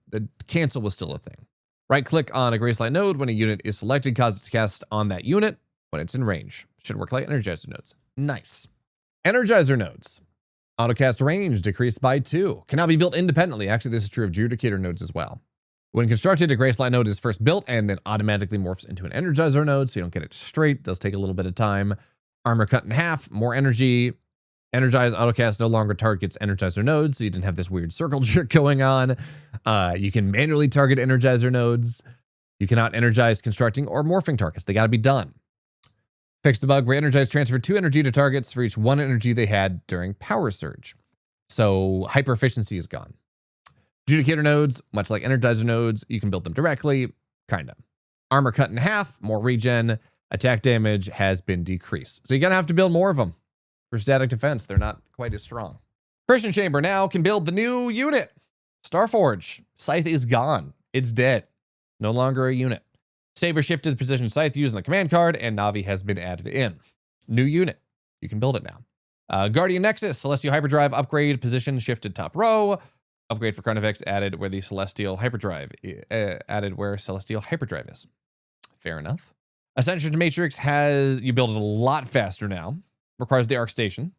cancel was still a thing. Right click on a Grace Light node when a unit is selected, cause it to cast on that unit when it's in range. Should work like Energizer nodes. Nice. Energizer nodes. Autocast range decreased by 2. Can now be built independently. Actually, this is true of Judicator nodes as well. When constructed, a Grace Light node is first built and then automatically morphs into an Energizer node, so you don't get it straight. It does take a little bit of time. Armor cut in half, more energy. Energized autocast no longer targets Energizer nodes, so you didn't have this weird circle jerk going on. You can manually target Energizer nodes. You cannot energize constructing or morphing targets. They got to be done. Fixed a bug where Energize transferred 2 energy to targets for each 1 energy they had during Power Surge. So hyper efficiency is gone. Judicator nodes, much like Energizer nodes, you can build them directly, kinda. Armor cut in half, more regen, attack damage has been decreased. So you're gonna have to build more of them for static defense. They're not quite as strong. Christian Chamber now can build the new unit. Starforge. Scythe is gone. It's dead. No longer a unit. Saber shifted the position Scythe used on the command card, and Navi has been added in. New unit. You can build it now. Guardian Nexus, Celestial Hyperdrive upgrade, position shifted top row. Upgrade for Carnifex added where the Celestial Hyperdrive is. Fair enough. Ascension to Matrix you build it a lot faster now. Requires the Arc Station.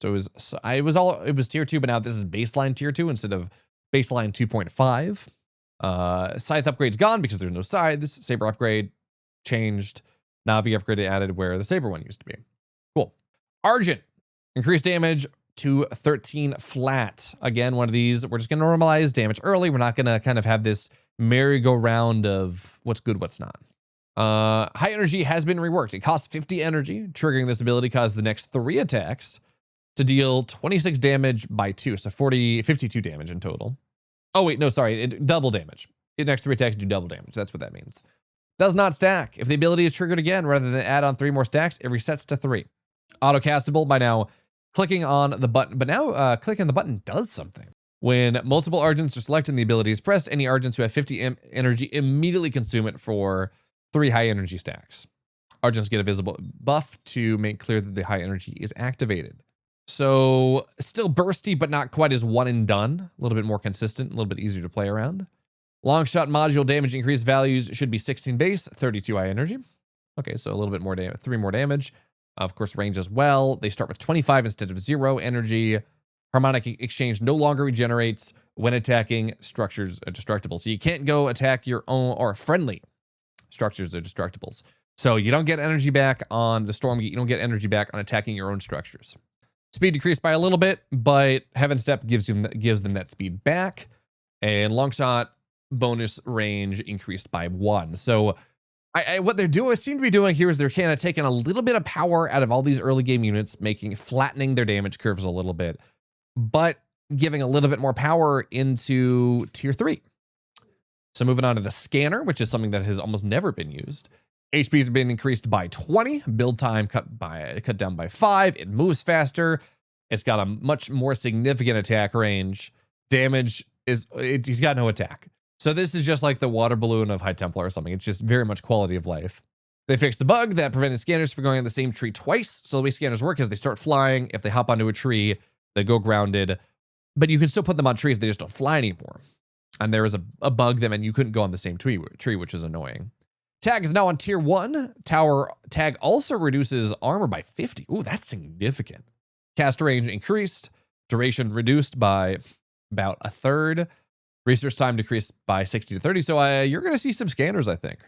So it was tier 2, but now this is baseline tier 2 instead of baseline 2.5. Scythe upgrade's gone because there's no scythes. Saber upgrade changed. Navi upgrade added where the Saber one used to be. Cool. Argent. Increased damage to 13 flat. Again, one of these, we're just going to normalize damage early. We're not going to kind of have this merry-go-round of what's good, what's not. High energy has been reworked. It costs 50 energy. Triggering this ability causes the next 3 attacks to deal 26 damage by 2. So 52 damage in total. Oh, wait, no, sorry. Double damage. The next 3 attacks do double damage. That's what that means. Does not stack. If the ability is triggered again, rather than add on 3 more stacks, it resets to 3. Autocastable by now. Clicking on the button, but now clicking the button does something. When multiple Argents are selected and the ability is pressed, any Argents who have 50 energy immediately consume it for 3 high energy stacks. Argents get a visible buff to make clear that the high energy is activated. So still bursty, but not quite as one and done. A little bit more consistent, a little bit easier to play around. Long shot module damage increase values should be 16 base, 32 high energy. Okay, so a little bit more damage, 3 more damage. Of course, range as well. They start with 25 instead of 0 energy. Harmonic exchange no longer regenerates when attacking structures are destructible. So you can't go attack your own or friendly structures or destructibles. So you don't get energy back on the Stormgate. You don't get energy back on attacking your own structures. Speed decreased by a little bit, but Heaven Step gives them that speed back. And Longshot bonus range increased by 1. So what they're doing, seem to be doing here is they're kind of taking a little bit of power out of all these early game units, flattening their damage curves a little bit, but giving a little bit more power into tier 3. So moving on to the scanner, which is something that has almost never been used. HP has been increased by 20, build time cut down by 5. It moves faster. It's got a much more significant attack range. Damage he's got no attack. So this is just like the water balloon of High Templar or something. It's just very much quality of life. They fixed a bug that prevented scanners from going on the same tree twice. So the way scanners work is they start flying. If they hop onto a tree, they go grounded. But you can still put them on trees. They just don't fly anymore. And there was a bug that meant you couldn't go on the same tree, which is annoying. Tag is now on tier 1. Tower tag also reduces armor by 50. Ooh, that's significant. Cast range increased. Duration reduced by about a third. Research time decreased by 60 to 30. So you're going to see some scanners, I think.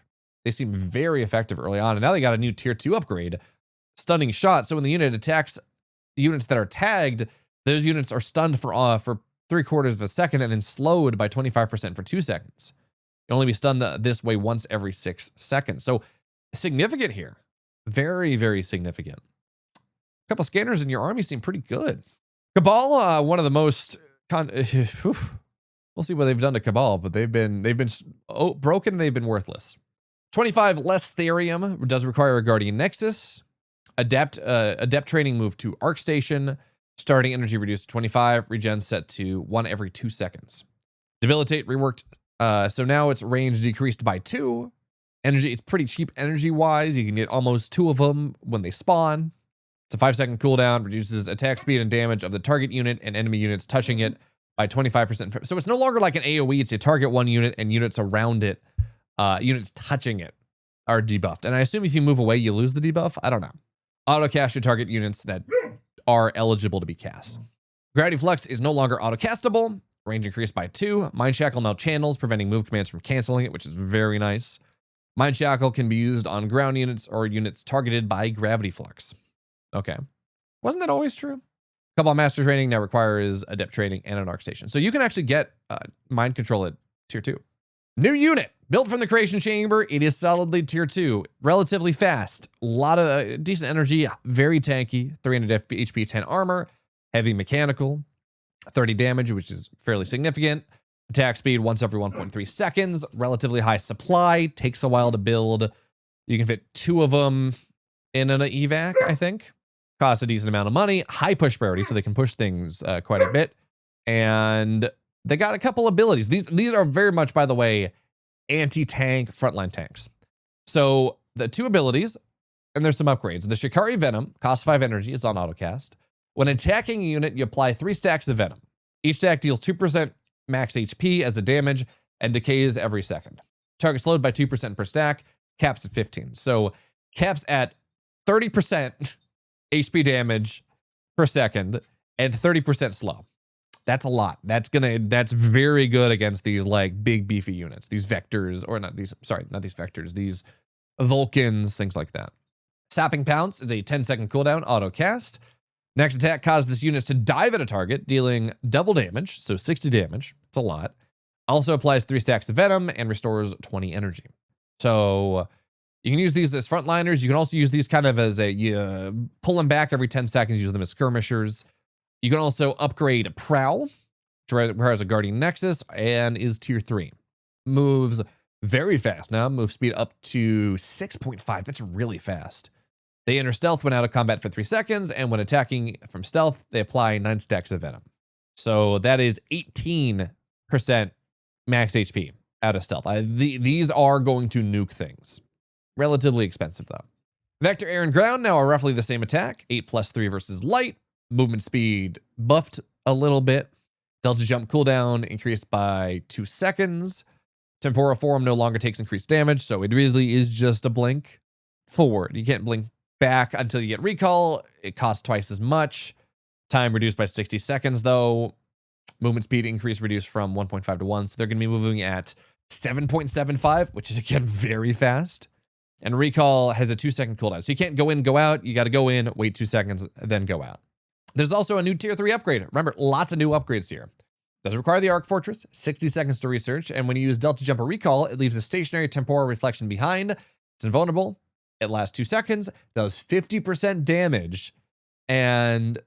They seem very effective early on. And now they got a new tier 2 upgrade. Stunning shot. So when the unit attacks units that are tagged, those units are stunned for 3/4 of a second and then slowed by 25% for 2 seconds. You'll only be stunned this way once every 6 seconds. So significant here. Very, very significant. A couple scanners in your army seem pretty good. Cabal, one of the most... We'll see what they've done to Cabal, but they've been broken. They've been worthless. 25 less Therium does require a Guardian Nexus. Adept training moved to Arc Station. Starting energy reduced to 25. Regen set to 1 every 2 seconds. Debilitate reworked. So now its range decreased by 2. Energy, it's pretty cheap energy wise. You can get almost 2 of them when they spawn. It's a 5-second cooldown. Reduces attack speed and damage of the target unit and enemy units touching it by 25%. So it's no longer like an AoE. It's a target one unit and units around it, units touching it are debuffed. And I assume if you move away, you lose the debuff. I don't know. Auto cast your target units that are eligible to be cast. Gravity Flux is no longer auto castable. Range increased by 2. Mind Shackle now channels, preventing move commands from canceling it, which is very nice. Mind Shackle can be used on ground units or units targeted by Gravity Flux. Okay. Wasn't that always true? Cabal Master Training now requires Adept Training and an Arc Station. So you can actually get Mind Control at tier 2. New unit. Built from the Creation Chamber. It is solidly tier 2. Relatively fast. A lot of decent energy. Very tanky. 300 HP, 10 armor. Heavy mechanical. 30 damage, which is fairly significant. Attack speed once every 1.3 seconds. Relatively high supply. Takes a while to build. You can fit 2 of them in an evac, I think. Costs a decent amount of money. High push priority, so they can push things quite a bit. And they got a couple abilities. These are very much, by the way, anti-tank frontline tanks. So the 2 abilities, and there's some upgrades. The Shikari Venom costs 5 energy. It's on autocast. When attacking a unit, you apply 3 stacks of Venom. Each stack deals 2% max HP as a damage and decays every second. Target slowed by 2% per stack. Caps at 15. So caps at 30% HP damage per second and 30% slow. That's a lot. That's very good against these like big beefy units. These vectors, or not these vectors, these Vulcans, things like that. Sapping Pounce is a 10-second cooldown auto cast. Next attack causes this unit to dive at a target, dealing double damage, so 60 damage. It's a lot. Also applies 3 stacks of Venom and restores 20 energy. So you can use these as frontliners. You can also use these kind of as pull them back every 10 seconds, use them as skirmishers. You can also upgrade Prowl, which has a Guardian Nexus and is tier 3. Moves very fast now. Move speed up to 6.5. That's really fast. They enter stealth when out of combat for 3 seconds, and when attacking from stealth, they apply 9 stacks of Venom. So that is 18% max HP out of stealth. These are going to nuke things. Relatively expensive, though. Vector, Air, and Ground now are roughly the same attack. 8+3 versus light. Movement speed buffed a little bit. Delta jump cooldown increased by 2 seconds. Temporal form no longer takes increased damage, so it really is just a blink forward. You can't blink back until you get recall. It costs twice as much. Time reduced by 60 seconds, though. Movement speed increase reduced from 1.5 to 1. So they're going to be moving at 7.75, which is, again, very fast. And recall has a 2-second cooldown. So you can't go in, go out. You got to go in, wait 2 seconds, then go out. There's also a new tier 3 upgrade. Remember, lots of new upgrades here. Doesn't require the Arc Fortress, 60 seconds to research. And when you use Delta Jump or Recall, it leaves a stationary temporal reflection behind. It's invulnerable. It lasts 2 seconds, does 50% damage, and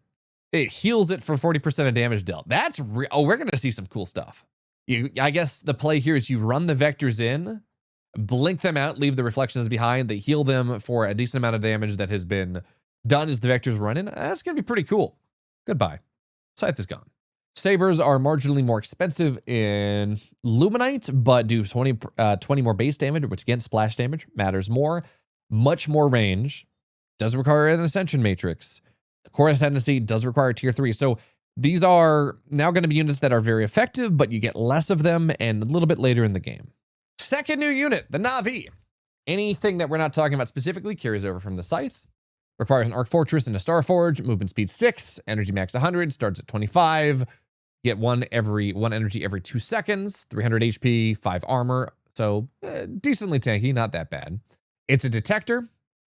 it heals it for 40% of damage dealt. That's oh, we're going to see some cool stuff. I guess the play here is you run the vectors in, blink them out, leave the reflections behind. They heal them for a decent amount of damage that has been done as the vectors run in. That's going to be pretty cool. Goodbye. Scythe is gone. Sabers are marginally more expensive in Luminite, but do 20 more base damage, which again, splash damage matters more. Much more range. Doesn't require an Ascension Matrix. The Core Ascendancy does require tier 3. So these are now going to be units that are very effective, but you get less of them and a little bit later in the game. Second new unit, the Na'vi. Anything that we're not talking about specifically carries over from the Scythe. Requires an Arc Fortress and a Starforge. Movement speed 6. Energy max 100. Starts at 25. Get one energy every 2 seconds. 300 HP, 5 armor. So decently tanky, not that bad. It's a detector.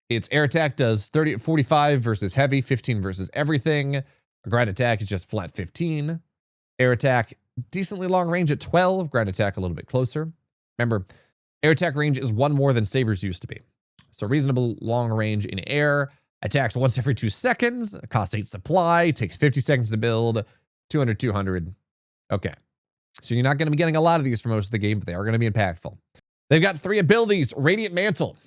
Its air attack does 45 versus heavy, 15 versus everything. A ground attack is just flat 15. Air attack, decently long range at 12. Ground attack a little bit closer. Remember, air attack range is 1 more than Sabers used to be. So reasonable long range in air. Attacks once every 2 seconds. Costs 8 supply. Takes 50 seconds to build. 200, 200. Okay. So you're not going to be getting a lot of these for most of the game, but they are going to be impactful. They've got 3 abilities. Radiant Mantle.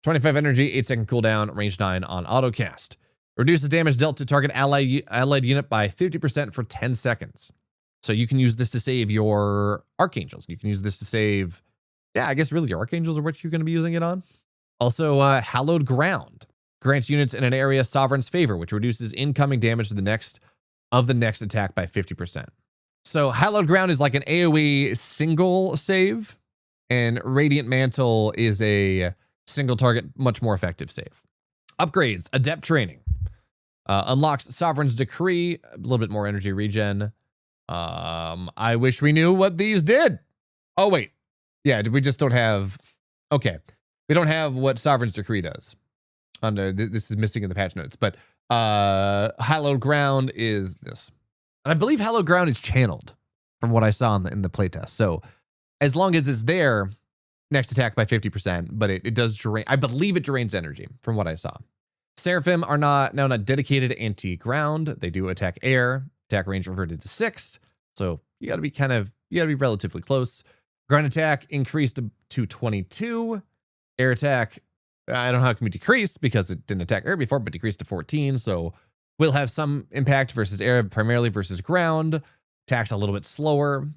25 energy, 8-second cooldown, range 9 on autocast. Reduces damage dealt to target allied unit by 50% for 10 seconds. So you can use this to save your Archangels. You can use this to save, I guess really your Archangels are what you're going to be using it on. Also, Hallowed Ground. Grants units in an area Sovereign's favor, which reduces incoming damage to the next attack by 50%. So Hallowed Ground is like an AoE single save, and Radiant Mantle is a single target, much more effective save. Upgrades, Adept Training. Unlocks Sovereign's Decree, a little bit more energy regen. I wish we knew what these did. Oh, wait. Yeah, we just don't have... Okay. We don't have what Sovereign's Decree does. This is missing in the patch notes, but Hallowed Ground is this. And I believe Hallowed Ground is channeled from what I saw in the playtest. So as long as it's there, next attack by 50%, but it does drain. I believe it drains energy from what I saw. Seraphim are not dedicated anti-ground. They do attack air. Attack range reverted to 6. So you gotta be relatively close. Ground attack increased to 22. Air attack, I don't know how it can be decreased because it didn't attack air before, but decreased to 14. So we'll have some impact versus air, primarily versus ground. Attacks a little bit slower.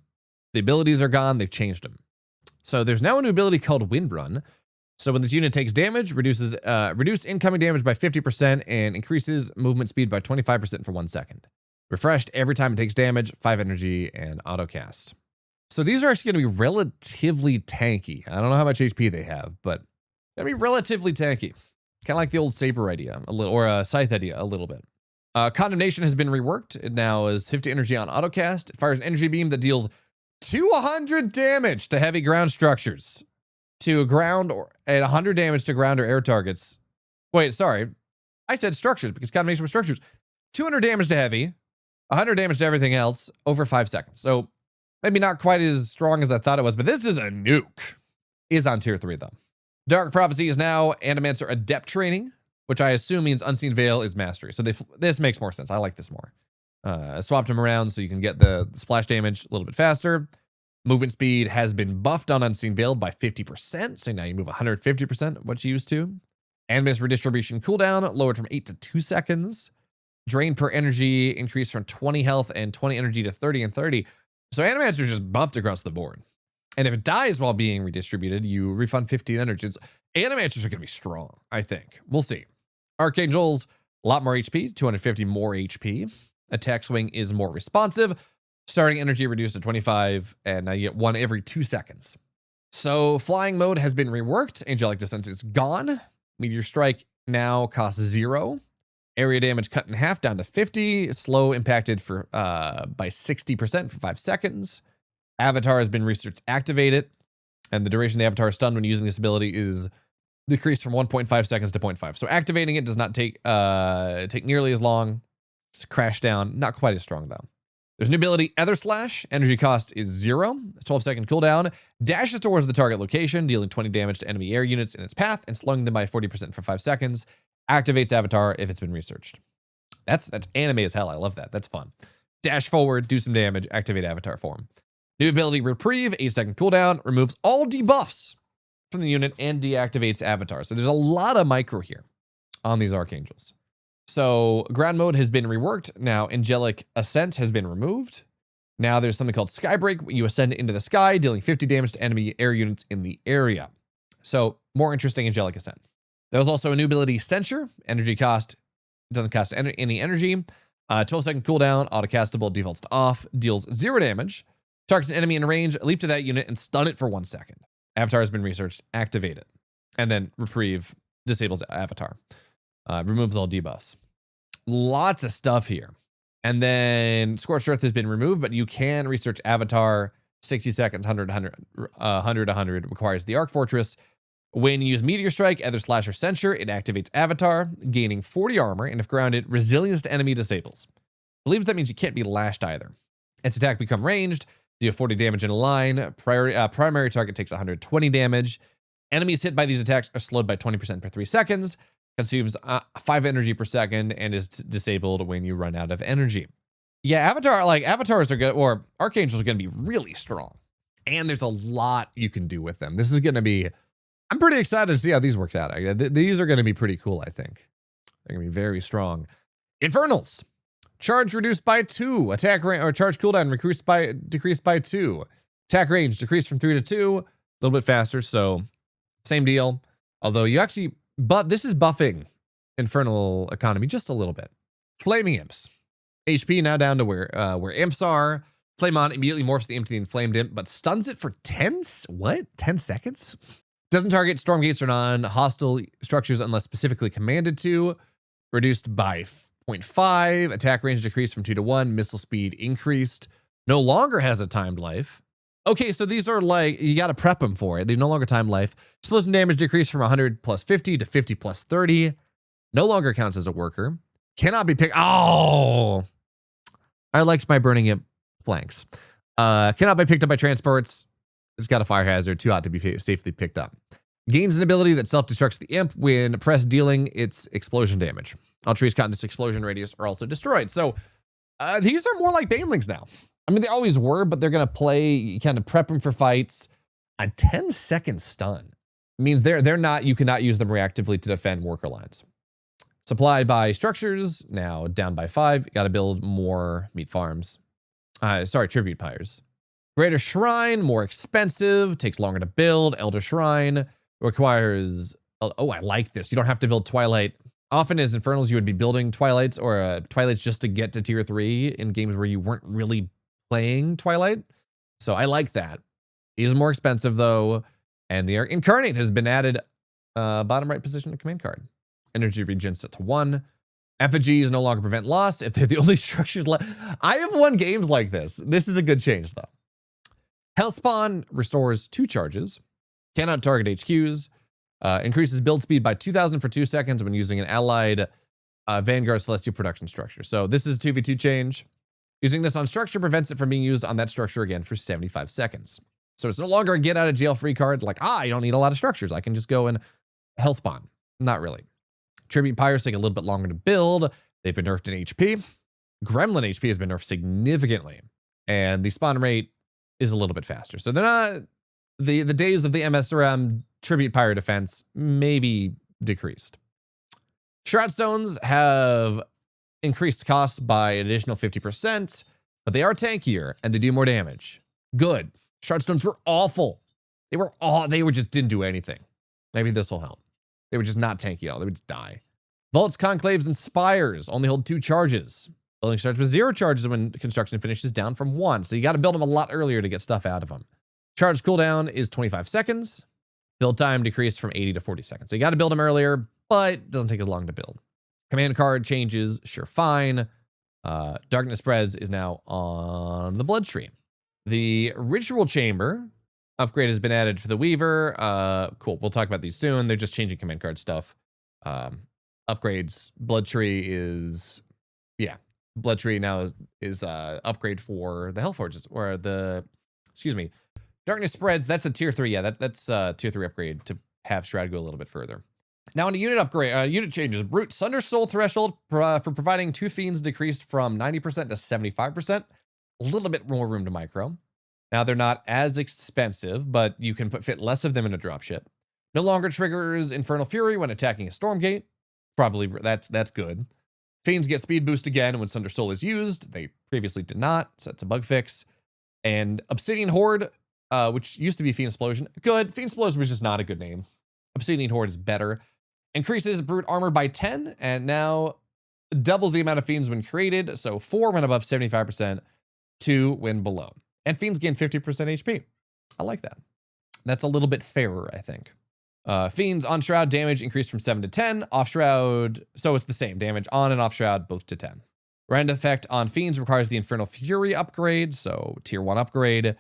The abilities are gone. They've changed them. So there's now a new ability called Wind Run. So when this unit takes damage, reduce incoming damage by 50% and increases movement speed by 25% for 1 second. Refreshed every time it takes damage, 5 energy, and autocast. So these are actually going to be relatively tanky. I don't know how much HP they have, but they're going to be relatively tanky. Kind of like the old Saber idea, or a Scythe idea a little bit. Condemnation has been reworked. It now is 50 energy on autocast. It fires an energy beam that deals 200 damage to heavy ground structures, to ground, and 100 damage to ground or air targets. Wait, sorry. I said structures because condemnation was structures. 200 damage to heavy, 100 damage to everything else over 5 seconds. So maybe not quite as strong as I thought it was, but this is a nuke. Is on tier 3 though. Dark Prophecy is now Animancer Adept Training, which I assume means Unseen Veil is Mastery. So this makes more sense. I like this more. Swapped them around so you can get the splash damage a little bit faster. Movement speed has been buffed on Unseen Veil by 50%. So now you move 150% of what you used to. Animus Redistribution cooldown lowered from 8 to 2 seconds. Drain per energy increased from 20 health and 20 energy to 30 and 30. So Animancer is just buffed across the board. And if it dies while being redistributed, you refund 15 energy. Animancers are going to be strong, I think. We'll see. Archangels, a lot more HP, 250 more HP. Attack swing is more responsive. Starting energy reduced to 25, and now you get 1 every 2 seconds. So flying mode has been reworked. Angelic Descent is gone. Meteor Strike now costs 0. Area damage cut in half down to 50. Slow impacted for by 60% for 5 seconds. Avatar has been research activated, and the duration the avatar is stunned when using this ability is decreased from 1.5 seconds to 0.5. So activating it does not take nearly as long. It's crash down, not quite as strong though. There's an ability, Ether Slash. Energy cost is 0. 12-second cooldown. Dashes towards the target location, dealing 20 damage to enemy air units in its path and slowing them by 40% for 5 seconds. Activates Avatar if it's been researched. That's anime as hell. I love that. That's fun. Dash forward, do some damage, activate Avatar form. New ability, Reprieve. 8-second cooldown. Removes all debuffs from the unit and deactivates Avatar. So there's a lot of micro here on these Archangels. So ground mode has been reworked. Now Angelic Ascent has been removed. Now there's something called Skybreak. You ascend into the sky, dealing 50 damage to enemy air units in the area. So more interesting Angelic Ascent. There's also a new ability, Censure. Energy cost doesn't cost any energy. 12-second cooldown, autocastable, defaults to off, deals 0 damage. Targets an enemy in range, leap to that unit, and stun it for 1 second. Avatar has been researched, activate it. And then Reprieve disables Avatar. Removes all debuffs. Lots of stuff here. And then Scorched Earth has been removed, but you can research Avatar 60 seconds, 100, requires the Arc Fortress. When you use Meteor Strike, Ether Slash, or Censure, it activates Avatar, gaining 40 armor, and if grounded, resilience to enemy disables. I believe that means you can't be lashed either. Its attack become ranged, deal 40 damage in a line. Primary target takes 120 damage. Enemies hit by these attacks are slowed by 20% per 3 seconds. Consumes 5 energy per second and is disabled when you run out of energy. Yeah, avatars are good, or Archangels are going to be really strong. And there's a lot you can do with them. This is going to be, I'm pretty excited to see how these work out. These are going to be pretty cool, I think. They're going to be very strong. Infernals. Charge reduced by 2. Attack range, or charge cooldown decreased by 2. Attack range decreased from 3 to 2. A little bit faster, so same deal. Although you actually, but this is buffing Infernal economy just a little bit. Flaming Imps. HP now down to where imps are. Flame on immediately morphs the imp to the inflamed imp, but stuns it for 10 seconds? Doesn't target Stormgates or non-hostile structures unless specifically commanded to. Reduced by 0.5. Attack range decreased from 2 to 1. Missile speed increased. No longer has a timed life. Okay, so these are like, you got to prep them for it. They no longer time life. Explosion damage decreased from 100 plus 50 to 50 plus 30. No longer counts as a worker. Cannot be picked. Oh, I liked my burning imp flanks. Cannot be picked up by transports. It's got a fire hazard, too hot to be safely picked up. Gains an ability that self-destructs the imp when pressed, dealing its explosion damage. All trees caught in this explosion radius are also destroyed. So these are more like Banelings now. I mean, they always were, but they're going to play, you kind of prep them for fights. A 10-second stun means they're not, you cannot use them reactively to defend worker lines. Supply by structures, now down by 5. You got to build more meat farms. Tribute pyres. Greater Shrine, more expensive, takes longer to build. Elder Shrine requires, oh, I like this. You don't have to build Twilight. Often as Infernals, you would be building Twilights or Twilights just to get to tier 3 in games where you weren't really playing Twilight. So I like that. It is more expensive though. And the Incarnate has been added bottom right position of command card. Energy regen set to 1. Effigies no longer prevent loss if they're the only structures left. I have won games like this. This is a good change though. Hellspawn restores 2 charges. Cannot target HQs. Increases build speed by 2,000 for 2 seconds when using an allied Vanguard Celestial production structure. So this is a 2v2 change. Using this on structure prevents it from being used on that structure again for 75 seconds. So it's no longer a get out of jail free card. Like, I don't need a lot of structures. I can just go and Hellspawn. Not really. Tribute pyres take a little bit longer to build. They've been nerfed in HP. Gremlin HP has been nerfed significantly. And the spawn rate is a little bit faster. So they're not, the days of the MSRM tribute pyre defense maybe decreased. Shroud stones have increased costs by an additional 50%, but they are tankier and they do more damage. Good. Shroud stones were awful. They just didn't do anything. Maybe this will help. They were just not tanky at all. They would just die. Vaults, conclaves, and spires only hold 2 charges. Building starts with 0 charges when construction finishes, down from 1. So you got to build them a lot earlier to get stuff out of them. Charge cooldown is 25 seconds. Build time decreased from 80 to 40 seconds. So you got to build them earlier, but it doesn't take as long to build. Command card changes, sure, fine. Darkness Spreads is now on the Bloodstream. The Ritual Chamber upgrade has been added for the Weaver. Cool, we'll talk about these soon. They're just changing command card stuff. Upgrades, Blood Tree is, yeah. Blood Tree now is upgrade for the Hellforges, or the, excuse me, Darkness Spreads, that's a tier 3. Yeah, that's a tier 3 upgrade to have Shroud go a little bit further. Now on a unit upgrade, unit changes. Brute Sunder Soul threshold for providing 2 fiends decreased from 90% to 75%. A little bit more room to micro. Now they're not as expensive, but you can fit less of them in a dropship. No longer triggers Infernal Fury when attacking a Stormgate. Probably that's good. Fiends get speed boost again when Sunder Soul is used. They previously did not, so that's a bug fix. And Obsidian Horde, which used to be Fiend Explosion, good. Fiend Explosion was just not a good name. Obsidian Horde is better. Increases brute armor by 10, and now doubles the amount of fiends when created. So 4 when above 75%, 2 when below. And fiends gain 50% HP. I like that. That's a little bit fairer, I think. Fiends on Shroud damage increased from 7 to 10. Off Shroud, so it's the same. Damage on and off Shroud, both to 10. Rend effect on fiends requires the Infernal Fury upgrade, so tier 1 upgrade.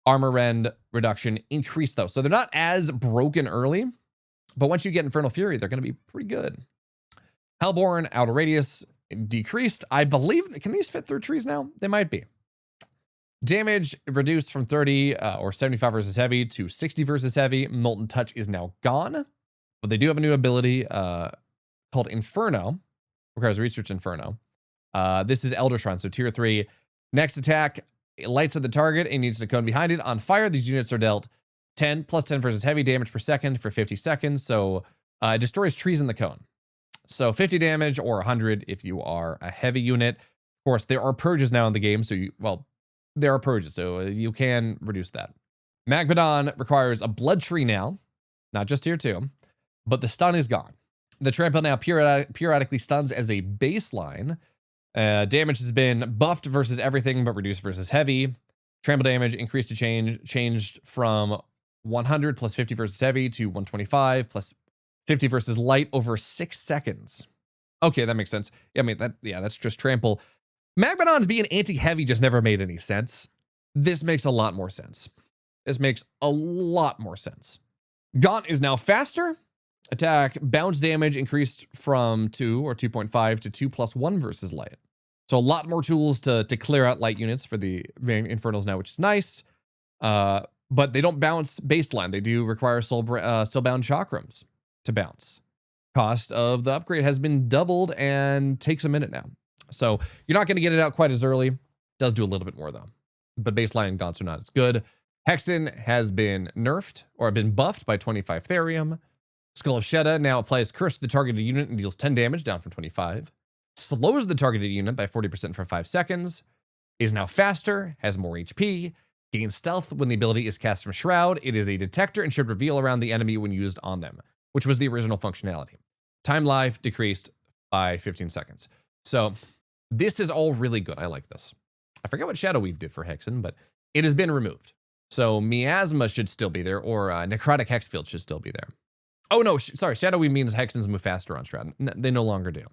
Armor rend reduction increased though. So they're not as broken early, but once you get Infernal Fury, they're going to be pretty good. Hellborn outer radius decreased. I believe, can these fit through trees now? They might be. Damage reduced from 30 or 75 versus heavy to 60 versus heavy. Molten Touch is now gone, but they do have a new ability called Inferno. Requires research Inferno. This is Elder Shrine, so tier 3. Next attack, it lights at the target and needs the cone behind it. On fire, these units are dealt 10 plus 10 versus heavy damage per second for 50 seconds. So it destroys trees in the cone. So 50 damage or 100 if you are a heavy unit. Of course, there are purges now in the game, so there are purges, so you can reduce that. Magmadon requires a blood tree now, not just tier 2, but the stun is gone. The trample now periodically stuns as a baseline. Damage has been buffed versus everything, but reduced versus heavy. Trample damage increased to changed from 100 plus 50 versus heavy to 125 plus 50 versus light over 6 seconds. Okay, that makes sense. I mean, that's just trample. Magmadon's being anti-heavy just never made any sense. This makes a lot more sense. Gaunt is now faster. Attack bounce damage increased from 2 or 2.5 to 2 plus 1 versus light. So a lot more tools to clear out light units for the Infernals now, which is nice. But they don't bounce baseline. They do require soulbound chakrams to bounce. Cost of the upgrade has been doubled and takes a minute now. So you're not going to get it out quite as early. Does do a little bit more though. But baseline and Gaunts are not as good. Hexen has been nerfed or been buffed by 25 Therium. Skull of Shedda now applies curse to the targeted unit and deals 10 damage, down from 25. Slows the targeted unit by 40% for 5 seconds. Is now faster, has more HP. Gains stealth when the ability is cast from Shroud. It is a detector and should reveal around the enemy when used on them, which was the original functionality. Time life decreased by 15 seconds. So this is all really good. I like this. I forget what Shadow Weave did for Hexen, but it has been removed. So Miasma should still be there, or Necrotic Hexfield should still be there. Oh no, sorry. Shadow Weave means Hexens move faster on Shroud. They no longer do.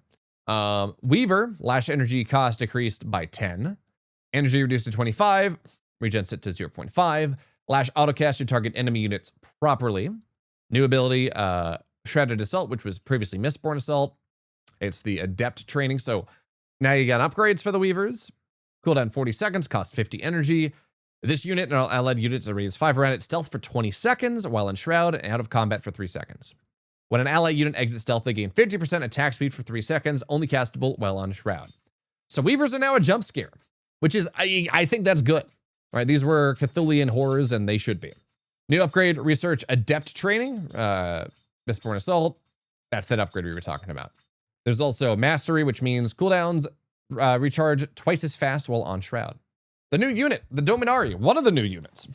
Weaver, Lash Energy cost decreased by 10. Energy reduced to 25. Regen set to 0.5. Lash autocast to target enemy units properly. New ability, Shrouded Assault, which was previously Mistborn Assault. It's the Adept training. So now you got upgrades for the Weavers. Cooldown 40 seconds, cost 50 energy. This unit and all allied units are raised 5 around its stealth for 20 seconds, while in Shroud and out of combat for 3 seconds. When an allied unit exits stealth, they gain 50% attack speed for 3 seconds, only castable while on Shroud. So Weavers are now a jump scare, which is, I think that's good. All right, these were Cthulian horrors, and they should be. New upgrade, Research Adept Training, Mistborn Assault. That's that upgrade we were talking about. There's also Mastery, which means cooldowns recharge twice as fast while on Shroud. The new unit, the Dominari, one of the new units.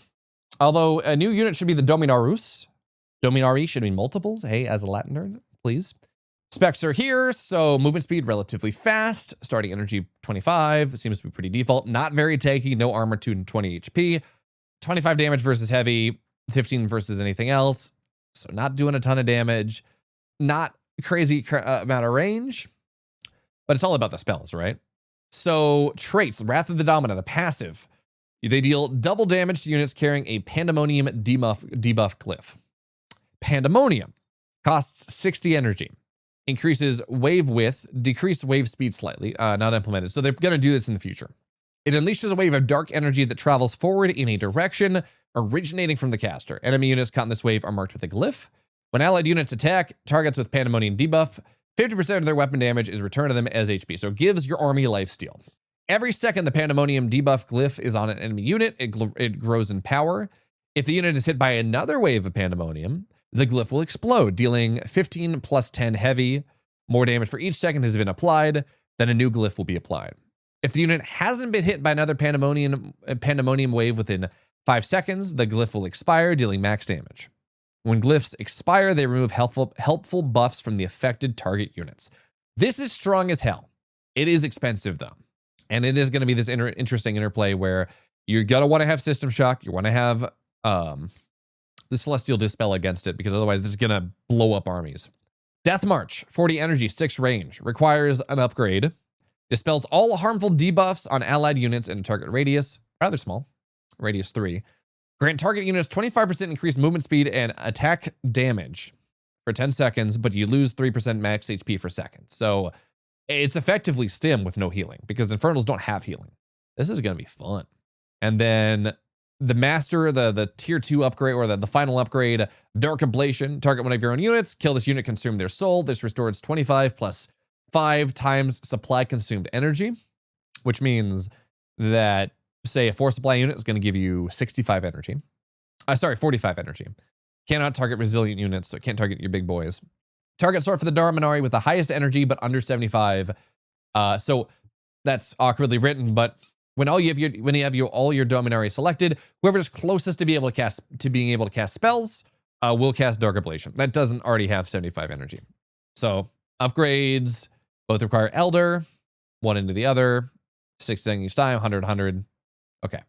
Although a new unit should be the Dominarus. Dominari should mean multiples. Hey, as a Latin nerd, please. Specs are here, so movement speed relatively fast. Starting energy 25, seems to be pretty default. Not very tanky, no armor, 220 HP. 25 damage versus heavy, 15 versus anything else. So not doing a ton of damage. Not crazy amount of range. but it's all about the spells, right? So traits, Wrath of the Domina, the passive. They deal double damage to units carrying a Pandemonium debuff glyph. Pandemonium costs 60 energy. Increases wave width, decreased wave speed slightly, not implemented. So they're going to do this in the future. It unleashes a wave of dark energy that travels forward in a direction originating from the caster. Enemy units caught in this wave are marked with a glyph. When allied units attack targets with Pandemonium debuff, 50% of their weapon damage is returned to them as HP. So it gives your army lifesteal. Every second the Pandemonium debuff glyph is on an enemy unit, it grows in power. If the unit is hit by another wave of Pandemonium, the glyph will explode, dealing 15 plus 10 heavy. More damage for each second has been applied, then a new glyph will be applied. If the unit hasn't been hit by another Pandemonium wave within 5 seconds, the glyph will expire, dealing max damage. When glyphs expire, they remove helpful buffs from the affected target units. This is strong as hell. It is expensive, though. And it is going to be this interesting interplay where you're going to want to have System Shock. You want to have the Celestial Dispel against it, because otherwise this is going to blow up armies. Death March, 40 energy, 6 range. Requires an upgrade. Dispels all harmful debuffs on allied units in a target radius. Rather small. Radius 3. Grant target units 25% increased movement speed and attack damage for 10 seconds, but you lose 3% max HP per second. So it's effectively stim with no healing, because Infernals don't have healing. This is going to be fun. And then the Master, the tier 2 upgrade, or the final upgrade, Dark Ablation. Target one of your own units. Kill this unit, consume their soul. This restores 25 plus 5 times supply consumed energy, which means that, say, a 4 supply unit is going to give you 65 energy. 45 energy. Cannot target resilient units, so it can't target your big boys. Target Sword for the Dominari with the highest energy, but under 75. So that's awkwardly written, but when you have all your Dominari selected, whoever's closest to being able to cast spells will cast Dark Ablation. That doesn't already have 75 energy. So upgrades both require Elder, one into the other, 6 seconds each time, 100, 100. Okay.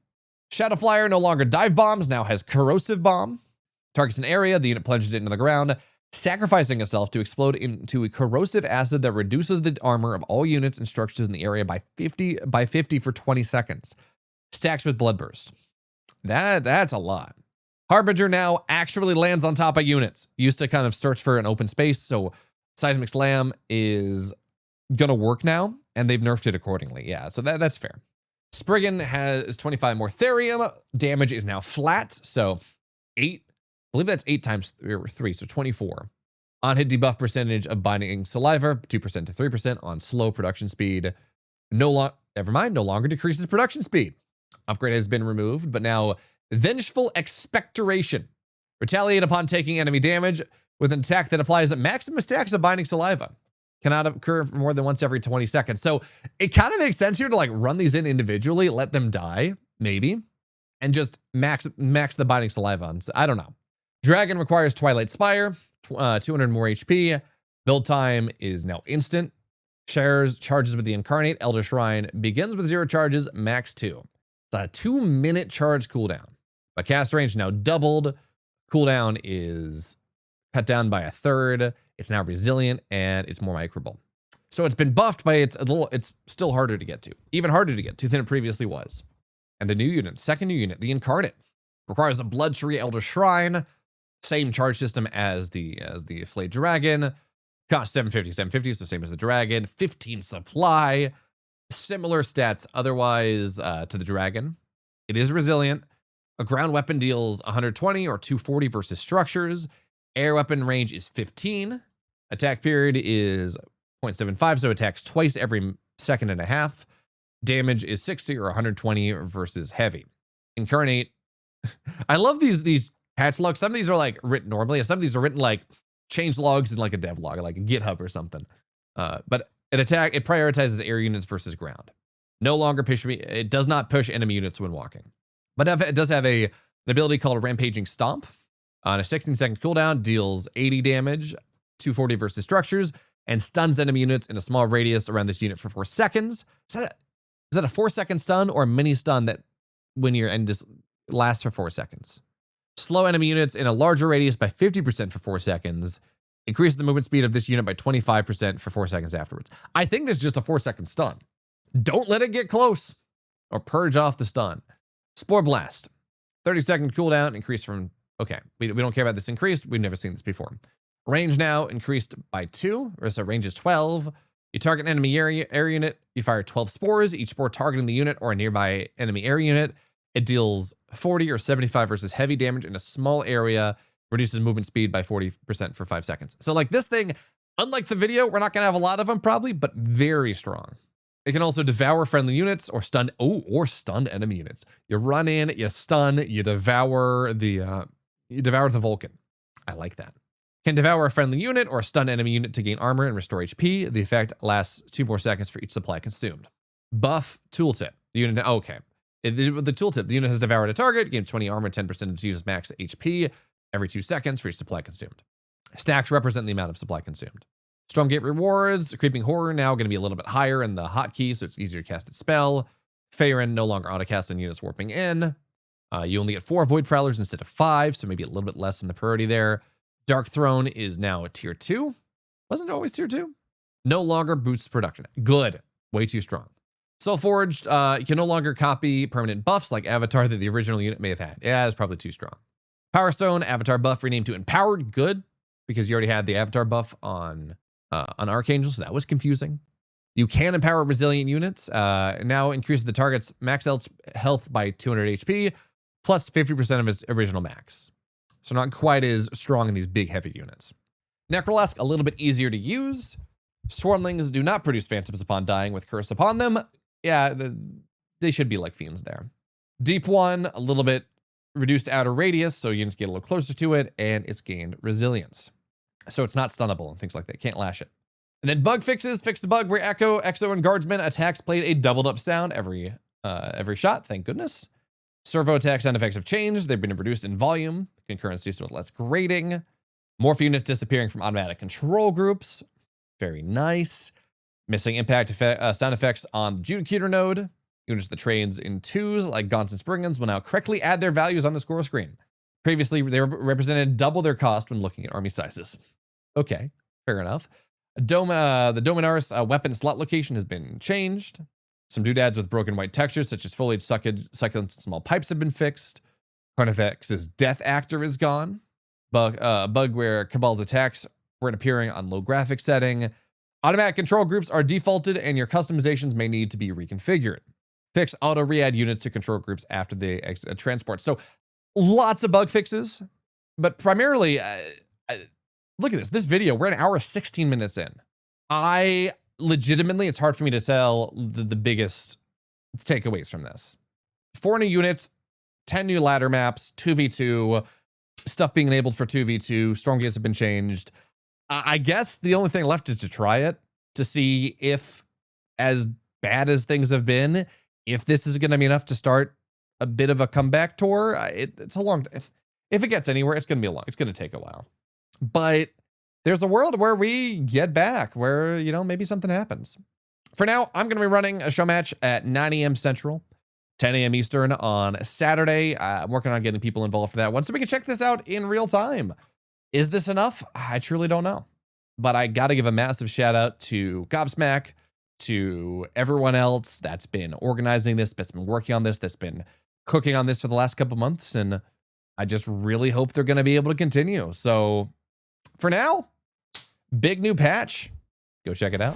Shadow Flyer no longer dive bombs, now has Corrosive Bomb. Targets an area, the unit plunges it into the ground, sacrificing itself to explode into a corrosive acid that reduces the armor of all units and structures in the area by 50 for 20 seconds. Stacks with Bloodburst. That's a lot. Harbinger now actually lands on top of units. Used to kind of search for an open space, so Seismic Slam is gonna work now, and they've nerfed it accordingly. Yeah, so that's fair. Spriggan has 25 more Therium. Damage is now flat, so 8. I believe that's 8 times 3, so 24. On hit debuff percentage of Binding Saliva, 2% to 3% on slow production speed. No longer decreases production speed. Upgrade has been removed, but now Vengeful Expectoration. Retaliate upon taking enemy damage with an attack that applies maximum stacks of Binding Saliva. Cannot occur more than once every 20 seconds. So it kind of makes sense here to like run these in individually, let them die, maybe, and just max the Binding Saliva on. I don't know. Dragon requires Twilight Spire, 200 more HP. Build time is now instant. Charges with the Incarnate. Elder Shrine begins with 0 charges, max 2. It's a 2-minute charge cooldown. But cast range now doubled. Cooldown is cut down by 1/3. It's now resilient and it's more microable. So it's been buffed, but it's still harder to get to. Even harder to get to than it previously was. And the new unit, second new unit, the Incarnate, requires a Blood Tree Elder Shrine. Same charge system as the Flayed Dragon. Cost 750, so same as the Dragon. 15 supply. Similar stats otherwise to the Dragon. It is resilient. A ground weapon deals 120 or 240 versus structures. Air weapon range is 15. Attack period is 0.75, so attacks twice every second and a half. Damage is 60 or 120 versus heavy. Incarnate. I love these patch logs. Some of these are like written normally, and some of these are written like change logs in like a dev log, like a GitHub or something. But it prioritizes air units versus ground. No longer it does not push enemy units when walking. But it does have an ability called Rampaging Stomp. On a 16-second cooldown, deals 80 damage, 240 versus structures, and stuns enemy units in a small radius around this unit for 4 seconds. Is that a 4-second stun or a mini stun that when you're and this lasts for 4 seconds? Slow enemy units in a larger radius by 50% for 4 seconds. Increase the movement speed of this unit by 25% for 4 seconds afterwards. I think this is just a 4-second stun. Don't let it get close or purge off the stun. Spore Blast. 30-second cooldown increased from, okay, we don't care about this increased. We've never seen this before. Range now increased by 2, or so range is 12. You target an enemy area unit, you fire 12 spores, each spore targeting the unit or a nearby enemy area unit. It deals 40 or 75 versus heavy damage in a small area, reduces movement speed by 40% for 5 seconds. So like this thing, unlike the video, we're not gonna have a lot of them probably, but very strong. It can also devour friendly units or stun, stun enemy units. You run in, you stun, you devour the Vulcan. I like that. Can devour a friendly unit or stun enemy unit to gain armor and restore HP. The effect lasts 2 more seconds for each supply consumed. Buff tooltip. The unit, okay. The tooltip, the unit has devoured a target, gains 20 armor, 10% of its user's max HP every 2 seconds for each supply consumed. Stacks represent the amount of supply consumed. Stormgate rewards, Creeping Horror now going to be a little bit higher in the hotkey, so it's easier to cast its spell. Faerun no longer autocast on units warping in. You only get 4 Void Prowlers instead of 5, so maybe a little bit less in the priority there. Dark Throne is now a tier 2. Wasn't it always tier 2? No longer boosts production. Good. Way too strong. Soul Forged, you can no longer copy permanent buffs like Avatar that the original unit may have had. Yeah, it's probably too strong. Power Stone, Avatar buff renamed to Empowered. Good, because you already had the Avatar buff on Archangel, so that was confusing. You can empower resilient units. Now increase the target's max health by 200 HP, plus 50% of its original max. So not quite as strong in these big, heavy units. Necrolesk, a little bit easier to use. Swarmlings do not produce phantoms upon dying with curse upon them. Yeah, they should be like fiends there. Deep One, a little bit reduced outer radius, so units get a little closer to it, and it's gained resilience. So it's not stunnable and things like that. Can't lash it. And then bug fixes. Fixed the bug where Echo, Exo, and Guardsman attacks played a doubled up sound every shot. Thank goodness. Servo attack sound effects have changed. They've been reduced in volume. Concurrency, so less grating. Morph units disappearing from automatic control groups. Very nice. Missing impact sound effects on the Judicator node. Units that trades in 2s, like Gaunts and Springans, will now correctly add their values on the score screen. Previously, they represented double their cost when looking at army sizes. Okay, fair enough. The Dominaris weapon slot location has been changed. Some doodads with broken white textures, such as foliage, succulents, and small pipes have been fixed. Carnifex's Death Actor is gone. Bug where Cabal's attacks weren't appearing on low graphic setting. Automatic control groups are defaulted, and your customizations may need to be reconfigured. Fix auto re-add units to control groups after they exit a transport. So lots of bug fixes, but primarily, look at this video. We're an hour 16 minutes in. I legitimately, it's hard for me to tell the biggest takeaways from this. 4 new units, 10 new ladder maps, 2v2, stuff being enabled for 2v2, Stormgates have been changed. I guess the only thing left is to try it, to see if, as bad as things have been, if this is going to be enough to start a bit of a comeback tour. It's a long, if it gets anywhere, it's going to take a while. But there's a world where we get back, where, you know, maybe something happens. For now, I'm going to be running a show match at 9 a.m. Central, 10 a.m. Eastern on Saturday. I'm working on getting people involved for that one so we can check this out in real time. Is this enough? I truly don't know. But I got to give a massive shout out to Gobsmack, to everyone else that's been organizing this, that's been working on this, that's been cooking on this for the last couple months. And I just really hope they're going to be able to continue. So for now, big new patch. Go check it out.